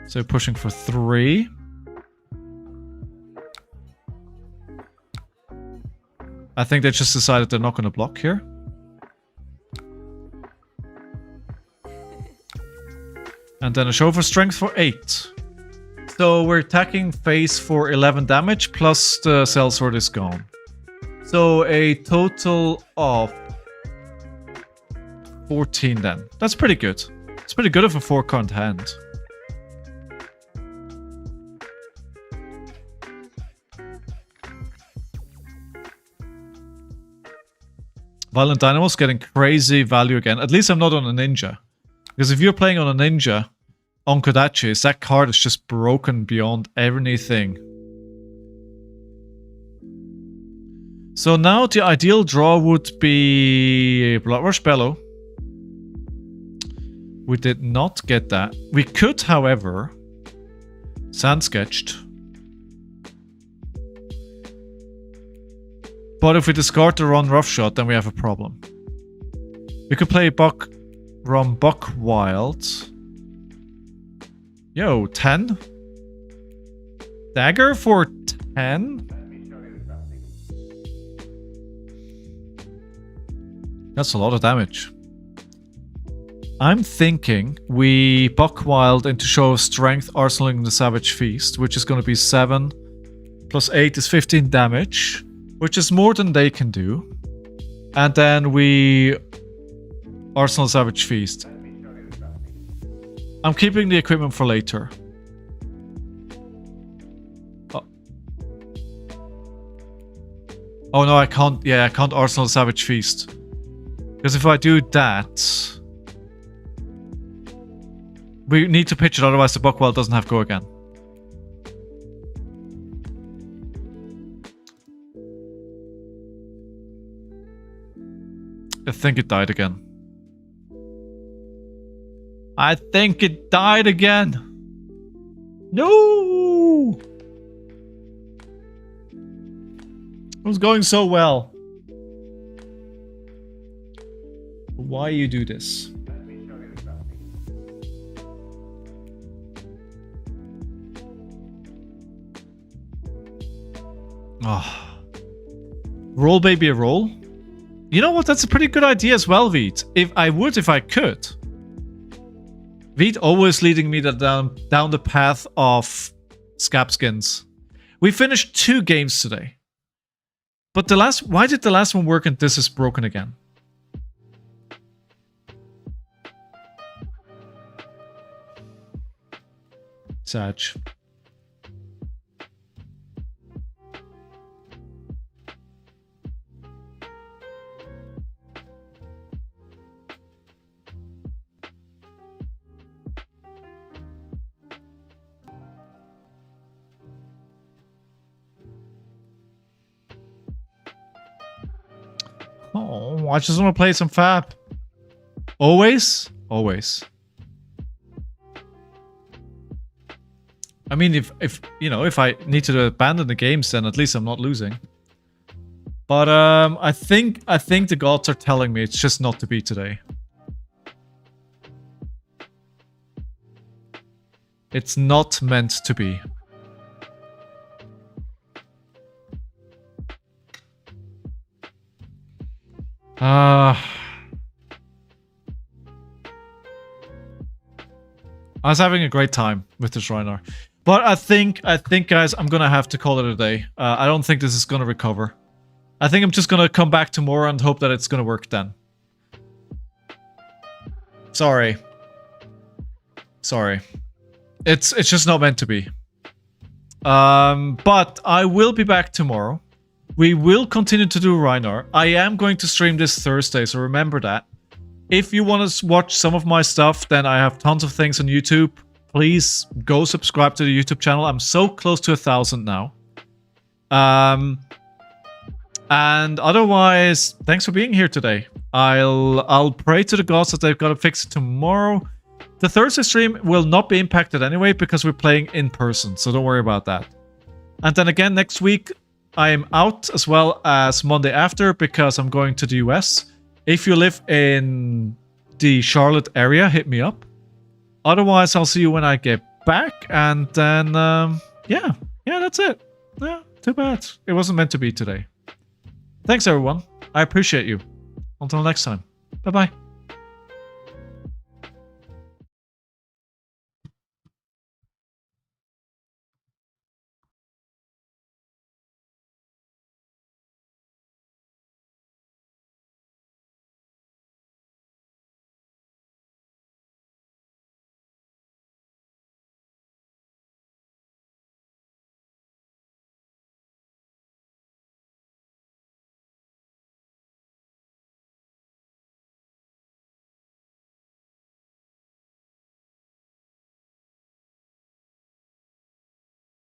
So pushing for 3. I think they just decided they're not going to block here. And then a show for strength for 8. So we're attacking face for 11 damage plus the sellsword is gone. So a total of 14 then. That's pretty good. It's pretty good of a 4-card hand. Violent Dynamo's getting crazy value again. At least I'm not on a ninja. Because if you're playing on a ninja, on Kodachis, that card is just broken beyond anything. So now the ideal draw would be Bloodrush Bellow. We did not get that. We could, however, Sand Sketched. But if we discard the Run Rough Shot, then we have a problem. We could play Run Buck Wild. Yo, 10? Dagger for 10? That's a lot of damage. I'm thinking we Buck Wild into Show of Strength, Arsenaling the Savage Feast, which is going to be 7 plus 8 is 15 damage, which is more than they can do. And then we Arsenal Savage Feast. I'm keeping the equipment for later. Oh no, I can't. Yeah, I can't Arsenal Savage Feast. Because if I do that, we need to pitch it, otherwise the Buckwell doesn't have go again. I think it died again. I think it died again. No! It was going so well. Why you do this? Oh. Roll baby a roll. You know what? That's a pretty good idea as well, Veet. If I could. Veet always leading me down the path of scab skins. We finished 2 games today. But why did the last one work and this is broken again? Sag. Oh, I just want to play some Fab. Always? Always. I mean, if I need to abandon the games, then at least I'm not losing. But I think the gods are telling me it's just not to be today. It's not meant to be. I was having a great time with this Rhinar. But I think, guys, I'm gonna have to call it a day. I don't think this is gonna recover. I think I'm just gonna come back tomorrow and hope that it's gonna work then. Sorry. Sorry. It's just not meant to be. But I will be back tomorrow. We will continue to do Rhinar. I am going to stream this Thursday, so remember that. If you want to watch some of my stuff, then I have tons of things on YouTube. Please go subscribe to the YouTube channel. I'm so close to 1,000 now. And otherwise, thanks for being here today. I'll pray to the gods that they've got to fix it tomorrow. The Thursday stream will not be impacted anyway because we're playing in person, so don't worry about that. And then again, next week, I am out as well as Monday after because I'm going to the US. If you live in the Charlotte area, hit me up. Otherwise, I'll see you when I get back. And then, yeah, that's it. Yeah, too bad. It wasn't meant to be today. Thanks, everyone. I appreciate you. Until next time. Bye-bye.